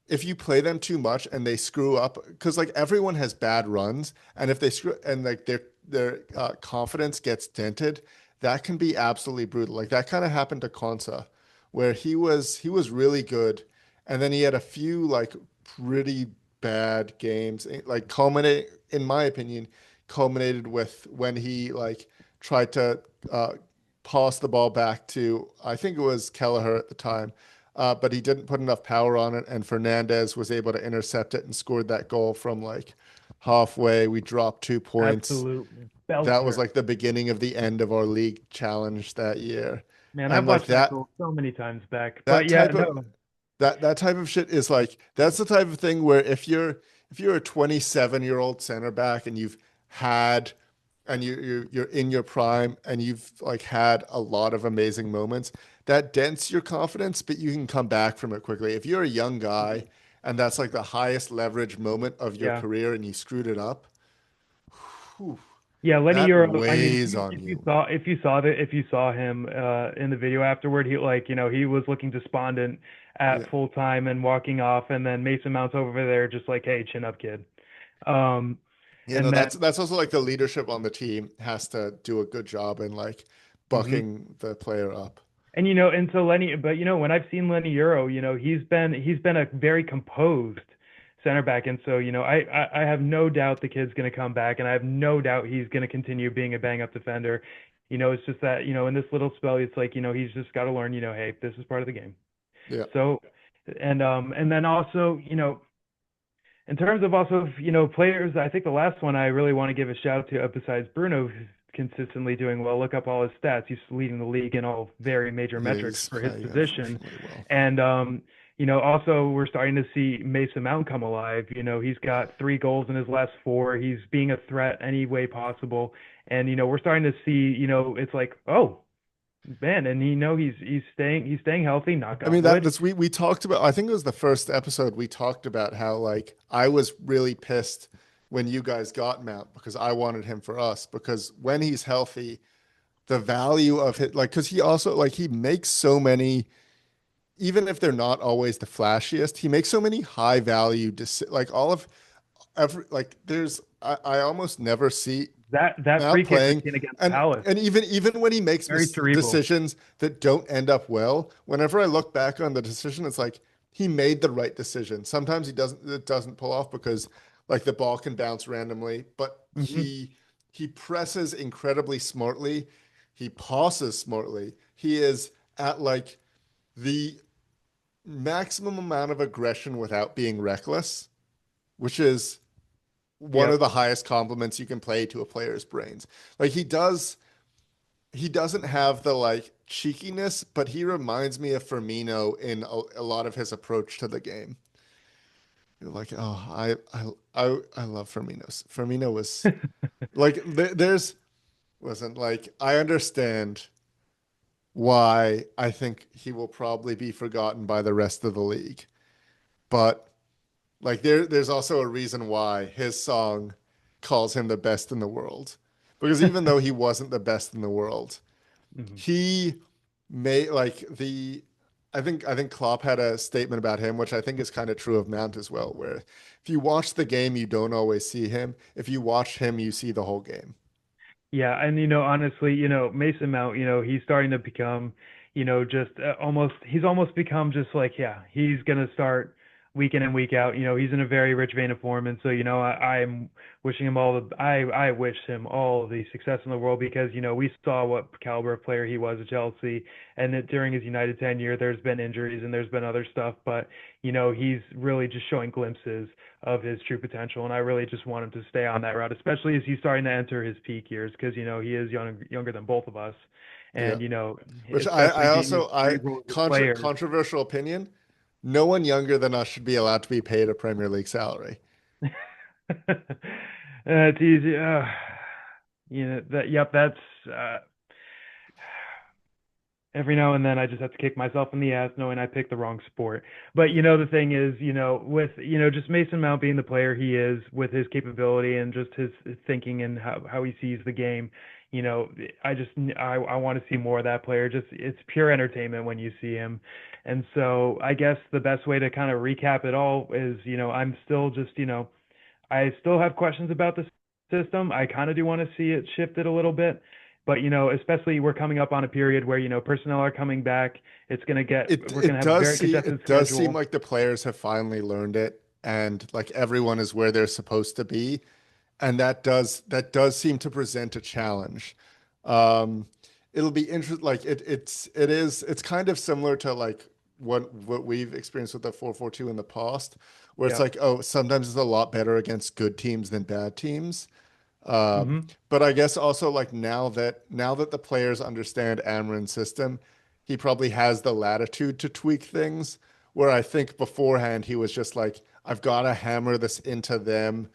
if you play them too much and they screw up, because like everyone has bad runs, and if they screw and like their confidence gets dented, that can be absolutely brutal. Like that kind of happened to Konsa, where he was really good, and then he had a few like pretty bad games, like culminate in my opinion, culminated with when he like tried to pass the ball back to I think it was Kelleher at the time but he didn't put enough power on it, and Fernandez was able to intercept it and scored that goal from like halfway. We dropped 2 points. Absolutely. That was Belter. like the beginning of the end of our league challenge that year. Man, I've And like watched that goal so many times back. But that yeah, type of no. that type of shit is like that's the type of thing where if you're a 27-year-old center back and you've had and you're in your prime and you've like had a lot of amazing moments, that dents your confidence, but you can come back from it quickly. If you're a young guy and that's like the highest leverage moment of your Yeah. career and you screwed it up, whew, Yeah, Lenny that Euro. I mean, weighs on you. if you saw him in the video afterward, he like he was looking despondent Yeah. at full time and walking off, and then Mason Mount's over there just like, hey, chin up, kid. Um, You know, and then that's also like the leadership on the team has to do a good job in like mhm. bucking the player up. And and so Lenny, but when I've seen Lenny Euro, he's been a very composed center back, and so I have no doubt the kid's going to come back, and I have no doubt he's going to continue being a bang up defender. It's just that in this little spell, it's like he's just got to learn, hey, this is part of the game. Yeah. So, and then also, in terms of also, players, I think the last one I really want to give a shout out to, besides Bruno, who's consistently doing well. Look up all his stats. He's leading the league in all very major Yeah, metrics he's for his playing position. unfortunately well. And, also we're starting to see Mason Mount come alive. He's got 3 goals in his last 4. He's being a threat any way possible. And, we're starting to see, it's like, oh, man, and he's staying healthy, knock I on mean wood. we talked about I think it was the first episode we talked about how like I was really pissed when you guys got Mount because I wanted him for us because when he's healthy, the value of it like because he also like he makes so many even if they're not always the flashiest, he makes so many high value like all of every like there's I almost never see That Mount free kick playing routine against and Palace, even when he makes very cerebral. decisions that don't end up well, whenever I look back on the decision, it's like he made the right decision. Sometimes it doesn't pull off because like the ball can bounce randomly, but Hmm. he presses incredibly smartly. He passes smartly. He is at like the maximum amount of aggression without being reckless, which is one of Yep. the highest compliments you can play to a player's brains. Like he doesn't have the like cheekiness, but he reminds me of Firmino in a lot of his approach to the game. You're like, oh, I love Firmino's. Firmino was like there's wasn't like I understand why I think he will probably be forgotten by the rest of the league. But like there's also a reason why his song calls him the best in the world. Because even though he wasn't the best in the world, Hmm. he made like the I think Klopp had a statement about him, which I think is kind of true of Mount as well, where if you watch the game, you don't always see him. If you watch him, you see the whole game. Yeah, and honestly, Mason Mount, he's starting to become, just he's almost become just like, yeah, he's gonna start week in and week out. He's in a very rich vein of form, and so I'm wishing him I wish him all the success in the world because we saw what caliber of player he was at Chelsea, and that during his United tenure, there's been injuries and there's been other stuff, but he's really just showing glimpses of his true potential. And I really just want him to stay on that route, especially as he's starting to enter his peak years, because he is younger than both of us, Yeah. and Which especially I being as also I cerebral as a player. controversial opinion. No one younger than us should be allowed to be paid a Premier League salary. It's easy. Yep, that's every now and then I just have to kick myself in the ass knowing I picked the wrong sport. But the thing is, with just Mason Mount being the player he is, with his capability and just his thinking and how he sees the game, you know, I want to see more of that player. Just it's pure entertainment when you see him. And so I guess the best way to kind of recap it all is, I'm still just, I still have questions about the system. I kind of do want to see it shifted a little bit. But especially we're coming up on a period where personnel are coming back. We're gonna have a very congested It does seem schedule. like the players have finally learned it, and like everyone is where they're supposed to be, and that does seem to present a challenge. Um, it'll be interesting. Like it's kind of similar to like what we've experienced with the 4-4-2 in the past, where it's Yep. like, oh, sometimes it's a lot better against good teams than bad teams. Um, Hmm. but I guess also like now that the players understand Amrin's system, he probably has the latitude to tweak things. Where I think beforehand he was just like, I've got to hammer this into them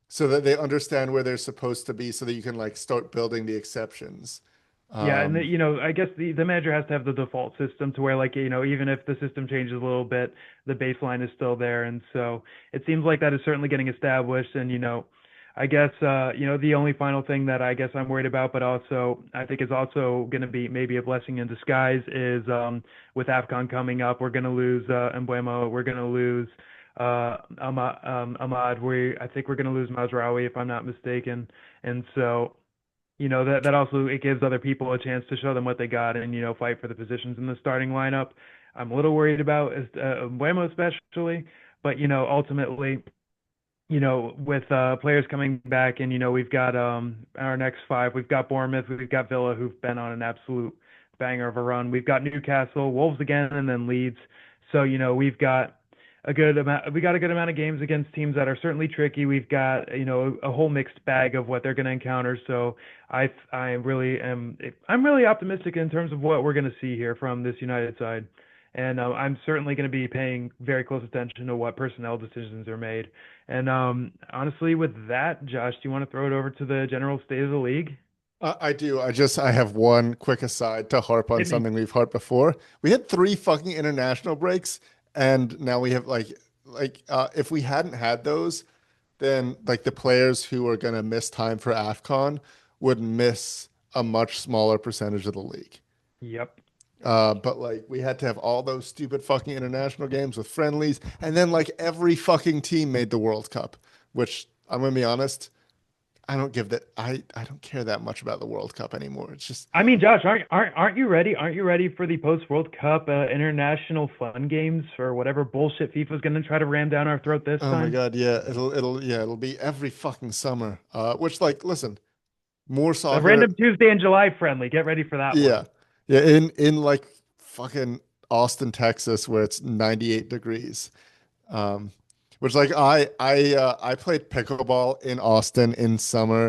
so that they understand where they're supposed to be, so that you can like start building the exceptions. Yeah, and Um, I guess the manager has to have the default system to where like even if the system changes a little bit, the baseline is still there, and so it seems like that is certainly getting established. And I guess the only final thing that I guess I'm worried about, but also I think is also going to be maybe a blessing in disguise, is with AFCON coming up, we're going to lose Embuemo, we're going to lose Ahmad, I think we're going to lose Mazraoui if I'm not mistaken, and so that also it gives other people a chance to show them what they got and fight for the positions in the starting lineup. I'm a little worried about Buemo especially, but ultimately with players coming back and we've got our next five, we've got Bournemouth, we've got Villa who've been on an absolute banger of a run. We've got Newcastle, Wolves again, and then Leeds. So we got a good amount of games against teams that are certainly tricky. We've got a whole mixed bag of what they're going to encounter. So I'm really optimistic in terms of what we're going to see here from this United side. And I'm certainly going to be paying very close attention to what personnel decisions are made. And honestly, with that, Josh, do you want to throw it over to the general state of the league? I do. I have one quick aside to harp on Hit me. something we've harped before. We had three fucking international breaks, and now we have if we hadn't had those, then like the players who are gonna miss time for AFCON would miss a much smaller percentage of the league. Yep. But like we had to have all those stupid fucking international games with friendlies, and then like every fucking team made the World Cup, which I'm gonna be honest, I don't care that much about the World Cup anymore. It's just I mean, Josh, aren't you ready? Aren't you ready for the post World Cup international fun games or whatever bullshit FIFA's going to try to ram down our throat this oh my time? God, yeah, it'll be every fucking summer. Which like listen, more The soccer, random Tuesday in July friendly. Get ready for that yeah. one. Yeah, in like fucking Austin, Texas, where it's 98 degrees. Um, which like I played pickleball in Austin in the summer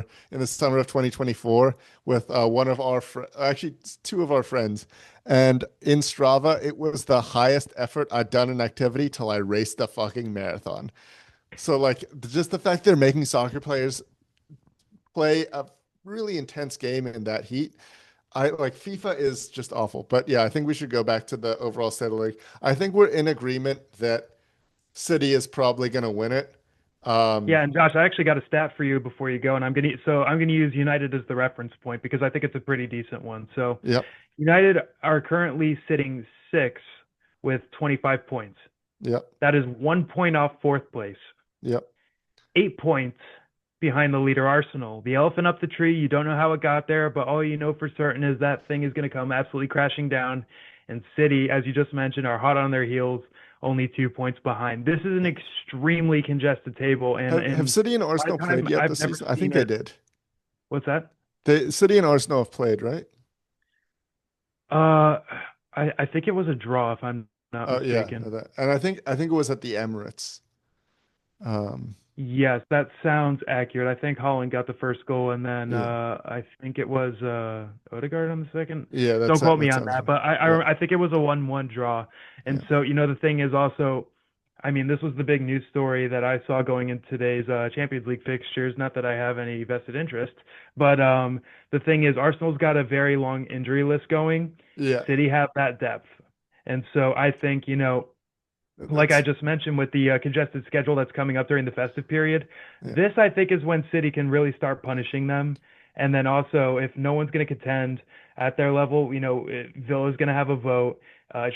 of 2024 with one of our actually two of our friends. And in Strava, it was the highest effort I'd done in activity till I raced the fucking marathon. So like just the fact they're making soccer players play a really intense game in that heat. I like FIFA is just awful. But yeah, I think we should go back to the overall set of league. I think we're in agreement that City is probably going to win it. Um, Yeah, and Josh, I actually got a stat for you before you go, and I'm gonna use United as the reference point because I think it's a pretty decent one. So yep, United are currently sitting sixth with 25 points. yep, That is 1 point off fourth place. yep. 8 points behind the leader Arsenal. The elephant up the tree, you don't know how it got there, but all you know for certain is that thing is going to come absolutely crashing down. And City, as you just mentioned, are hot on their heels, only 2 points behind. This is an extremely congested table, and Have City and my Arsenal time, played yet I've this never season? I think seen they it. did. What's that? The City and Arsenal have played, right? Uh, I think it was a draw, if I'm not Oh yeah, mistaken. and I think it was at the Emirates. Um, Yes, that sounds accurate. I think Holland got the first goal, and then yeah, I think it was Odegaard on the second. yeah, Don't quote me that on sounds that, right. but Yeah, I think it was a 1-1 draw. And yeah. so the thing is also, I mean, this was the big news story that I saw going into today's Champions League fixtures. Not that I have any vested interest, but the thing is, Arsenal's got a very long injury list going. Yeah, City have that depth, and so I think like I that's just mentioned with the congested schedule that's coming up during the festive period, yeah. this I think is when City can really start punishing them. And then also, if no one's going to contend at their level, Villa's going to have a vote,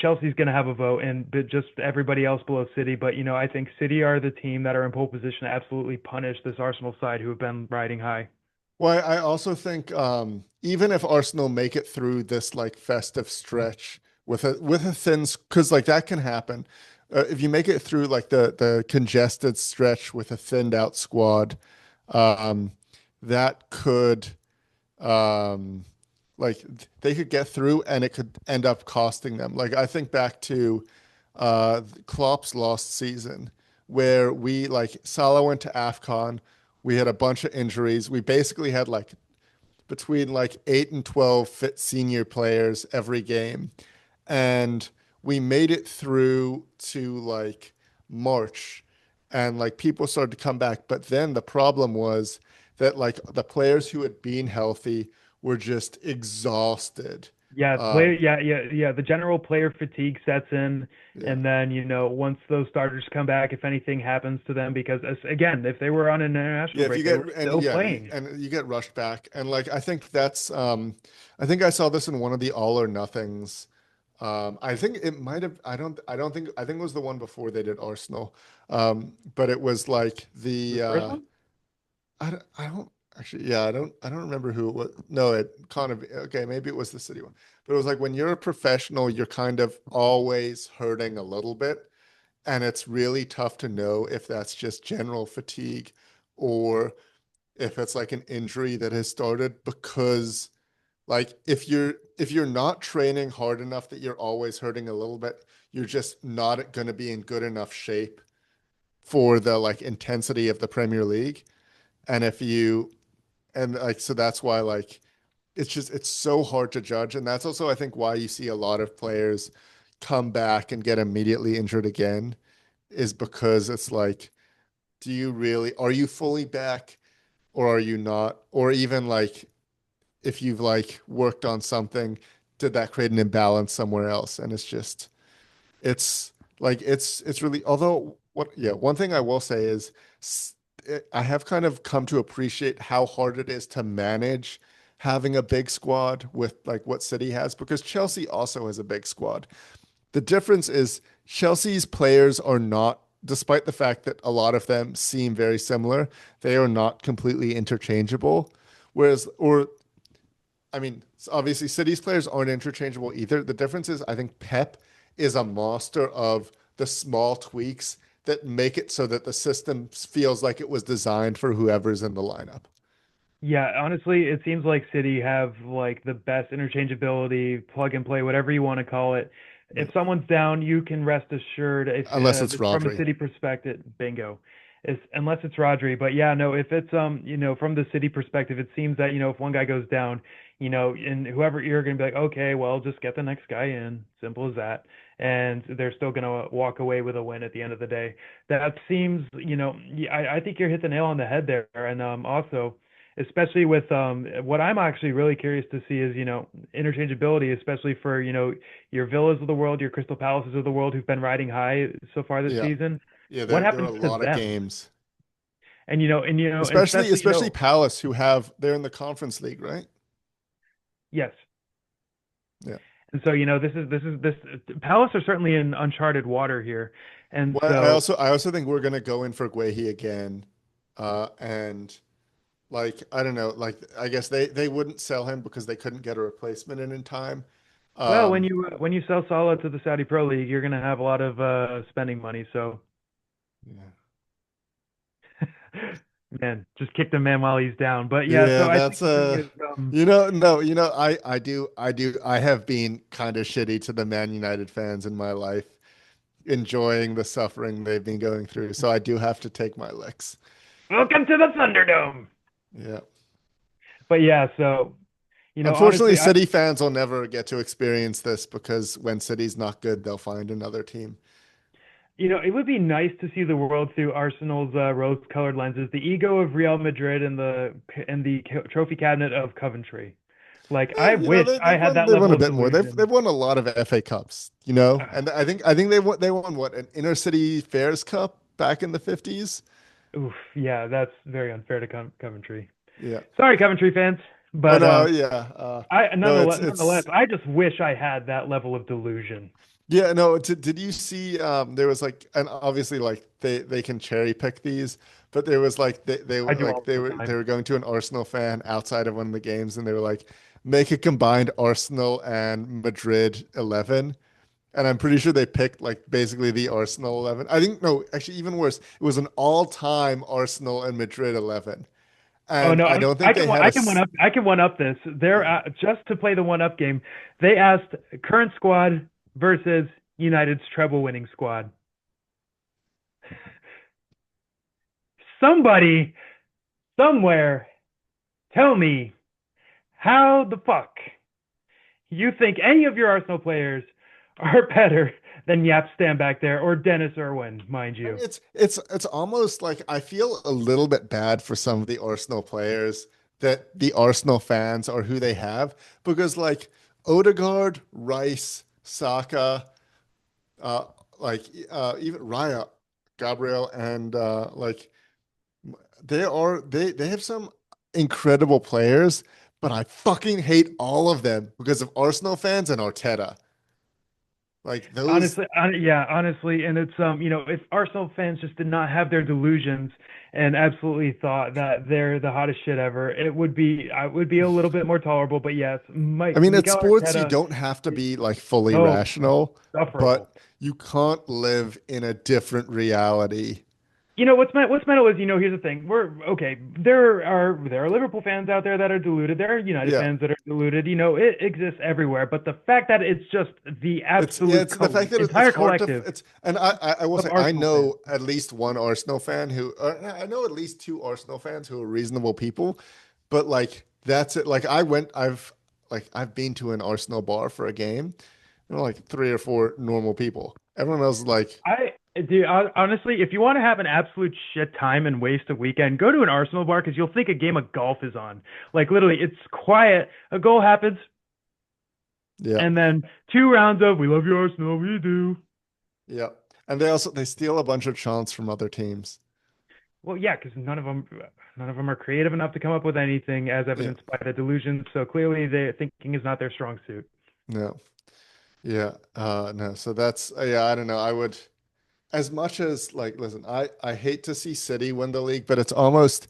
Chelsea's going to have a vote, and but just everybody else below City. But I think City are the team that are in pole position to absolutely punish this Arsenal side who have been riding high. Well, I also think even if Arsenal make it through this like festive stretch with a thin, because like that can happen. If you make it through like the congested stretch with a thinned out squad, um, that could um, they could get through and it could end up costing them. Like I think back to Klopp's lost season where we like Salah went to AFCON. We had a bunch of injuries. We basically had like between like 8 and 12 fit senior players every game. And we made it through to like March and like people started to come back. But then the problem was that like the players who had been healthy were just exhausted. Yeah, Um, yeah. The general player fatigue sets in, yeah. and then once those starters come back, if anything happens to them, because again, if they were on an international Yeah, if you break, they get were and still yeah, playing. and you get rushed back, and like I think that's I think I saw this in one of the All or Nothings. I think it might have. I don't think. I think it was the one before they did Arsenal. But it was like The first one? I don't actually. Yeah, I don't remember who it was. No, it kind of. Okay, maybe it was the City one. But it was like when you're a professional, you're kind of always hurting a little bit. And it's really tough to know if that's just general fatigue or if it's like an injury that has started because like if you're not training hard enough that you're always hurting a little bit, you're just not going to be in good enough shape for the like intensity of the Premier League. And if you and like so that's why like it's so hard to judge. And that's also I think why you see a lot of players come back and get immediately injured again is because it's like, do you really, are you fully back or are you not? Or even like, if you've like worked on something, did that create an imbalance somewhere else? And it's just, it's it's really, although yeah, one thing I will say is I have kind of come to appreciate how hard it is to manage having a big squad with like what City has because Chelsea also has a big squad. The difference is Chelsea's players are not, despite the fact that a lot of them seem very similar, they are not completely interchangeable. Whereas, or I mean, obviously City's players aren't interchangeable either. The difference is I think Pep is a master of the small tweaks that make it so that the system feels like it was designed for whoever's in the lineup. Yeah, honestly, it seems like City have like the best interchangeability, plug and play, whatever you want to call it. Yeah. If someone's down, you can rest assured if Unless it's from a Rodri. City perspective, bingo. It's, unless it's Rodri, but yeah, no, if it's from the City perspective, it seems that if one guy goes down, and whoever you're going to be like, okay, well, just get the next guy in, simple as that, and they're still going to walk away with a win at the end of the day. That seems, yeah, I think you're hit the nail on the head there, and also especially with what I'm actually really curious to see is interchangeability, especially for your Villas of the world, your Crystal Palaces of the world who've been riding high so far this Yeah. season. Yeah, What there are happens a to lot of them? games. And Especially especially especially Palace who have they're in the Conference League, right? yes. Yeah. And so this Palace are certainly in uncharted water here, and Well, I so also I also think we're gonna go in for Guehi again. And like I don't know, like I guess they wouldn't sell him because they couldn't get a replacement in time. well Um, when you sell Salah to the Saudi Pro League, you're going to have a lot of spending money. So yeah. man, just kick the man while he's down. But yeah, Yeah, so I think that's the thing is no, I have been kind of shitty to the Man United fans in my life, enjoying the suffering they've been going through. So I do have to take my licks. welcome to the Thunderdome. Yeah. But yeah, so Unfortunately, honestly, City fans will never get to experience this because when City's not good, they'll find another team. It would be nice to see the world through Arsenal's rose-colored lenses, the ego of Real Madrid and the trophy cabinet of Coventry. Like, I You know, wish I had that they've won level a of bit more. They've delusion. won a lot of FA Cups, you know, Uh, and I think they won what, an inner city fairs cup back in the 50s. Oof, yeah, that's very unfair to Coventry. Yeah. Sorry, Coventry fans, Oh but no, yeah. I No, nonetheless, I just wish I had that level of delusion. yeah, no. Did you see? There was like, and obviously, like they can cherry pick these, but there was like they I were do like all the they time. were going to an Arsenal fan outside of one of the games, and they were like, make a combined Arsenal and Madrid 11. And I'm pretty sure they picked like basically the Arsenal 11. I think no, actually even worse, it was an all-time Arsenal and Madrid 11. Oh And no, I don't think they had a I can one up this. They're yeah. just to play the one up game. They asked current squad versus United's treble winning squad. Somebody somewhere tell me how the fuck you think any of your Arsenal players are better than Yap stand back there or Dennis Irwin, mind I mean, you. it's almost like I feel a little bit bad for some of the Arsenal players that the Arsenal fans are who they have because like Odegaard, Rice, Saka, uh, even Raya, Gabriel, and like they have some incredible players, but I fucking hate all of them because of Arsenal fans and Arteta. Like those, Yeah, honestly, and it's if Arsenal fans just did not have their delusions and absolutely thought that they're the hottest shit ever, I would be a little bit more tolerable. But yes, I mean, at Mikel sports, you Arteta don't have to is be like fully so rational, insufferable. but you can't live in a different reality. What's mental is here's the thing. We're okay. There are Liverpool fans out there that are deluded. There are United Yeah. fans that are deluded. It exists everywhere. But the fact that it's just the Yeah, absolute it's the fact that it's entire hard to collective it's and I will of say I Arsenal fans. know at least one Arsenal fan who I know at least two Arsenal fans who are reasonable people, but like that's it. Like I've been to an Arsenal bar for a game, and like three or four normal people. Everyone else is like, Honestly, if you want to have an absolute shit time and waste a weekend, go to an Arsenal bar because you'll think a game of golf is on. Like literally, it's quiet. A goal happens, yeah, and then 2 rounds of "We love you, Arsenal, we do." yeah. And they steal a bunch of chants from other teams. Well, yeah, because none of them are creative enough to come up with anything, as Yeah, evidenced by the delusion. So clearly, their thinking is not their strong suit. no, yeah, no. So that's yeah. I don't know. I would. As much as like listen, I hate to see City win the league, but it's almost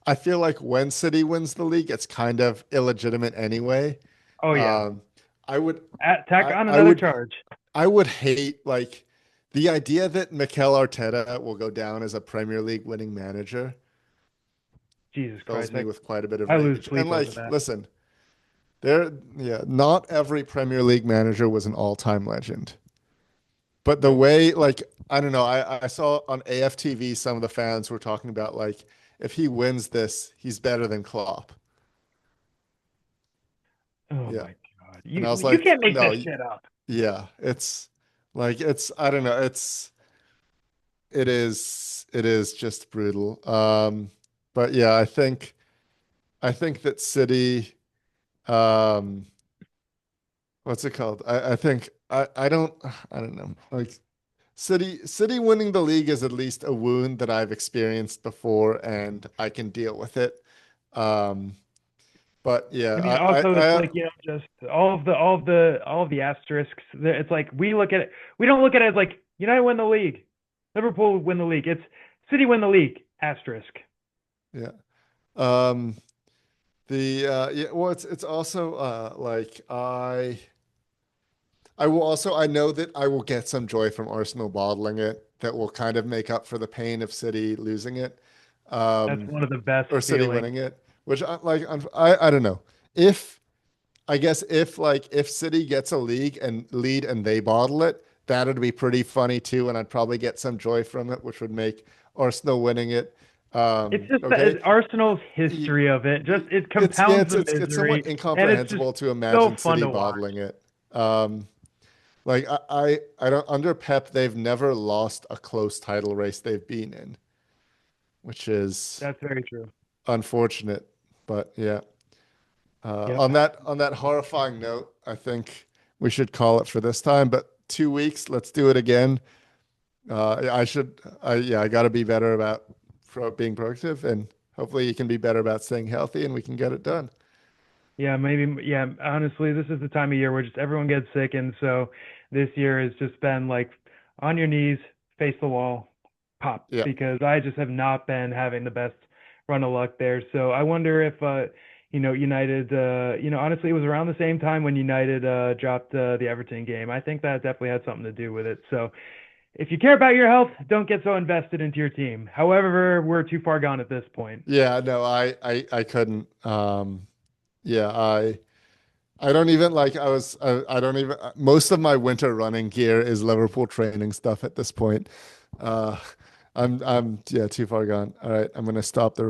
I feel like when City wins the league, it's kind of illegitimate anyway. Oh yeah, Um, I would tack I on I another would charge. I would hate like the idea that Mikel Arteta will go down as a Premier League winning manager Jesus fills Christ, me with quite a bit of I lose rage. And sleep over like, that. listen, yeah, not every Premier League manager was an all-time legend. But the Nope. way, like, I don't know, I saw on AFTV some of the fans were talking about like if he wins this, he's better than Klopp. Oh Yeah. my God, And I was you like, can't make no, this shit up. yeah, it's like I don't know, it is just brutal. But yeah, I think that City, um, what's it called? I think I don't know. Like City winning the league is at least a wound that I've experienced before and I can deal with it. Um, but yeah, I mean, also it's like just all of the asterisks. It's like we don't look at it as like United win the league, Liverpool win the league. It's City win the league asterisk. yeah. Um, yeah, well, it's also like I know that I will get some joy from Arsenal bottling it that will kind of make up for the pain of City losing it, That's um, one of the best or City feelings. winning it, which I don't know if I guess if City gets a lead and they bottle it, that'd be pretty funny too, and I'd probably get some joy from it, which would make Arsenal winning it. It's just that Okay, Arsenal's Y- history of it just it it's yeah, compounds the it's somewhat misery, and it's just incomprehensible to so imagine fun City to watch. bottling it. Um, Like I don't under Pep, they've never lost a close title race they've been in, which is That's very true. unfortunate. But yeah. Yep. On that horrifying note, I think we should call it for this time. But 2 weeks, let's do it again. I got to be better about being productive, and hopefully you can be better about staying healthy, and we can get it done. Yeah, maybe. Yeah, honestly, this is the time of year where just everyone gets sick, and so this year has just been like on your knees, face the wall, pop, Yeah, because I just have not been having the best run of luck there. So I wonder if United, honestly, it was around the same time when United dropped the Everton game. I think that definitely had something to do with it. So if you care about your health, don't get so invested into your team. However, we're too far gone at this point. yeah, no, I couldn't. Yeah, I don't even like I don't even most of my winter running gear is Liverpool training stuff at this point. Uh, I'm yeah too far gone. All right, I'm gonna stop the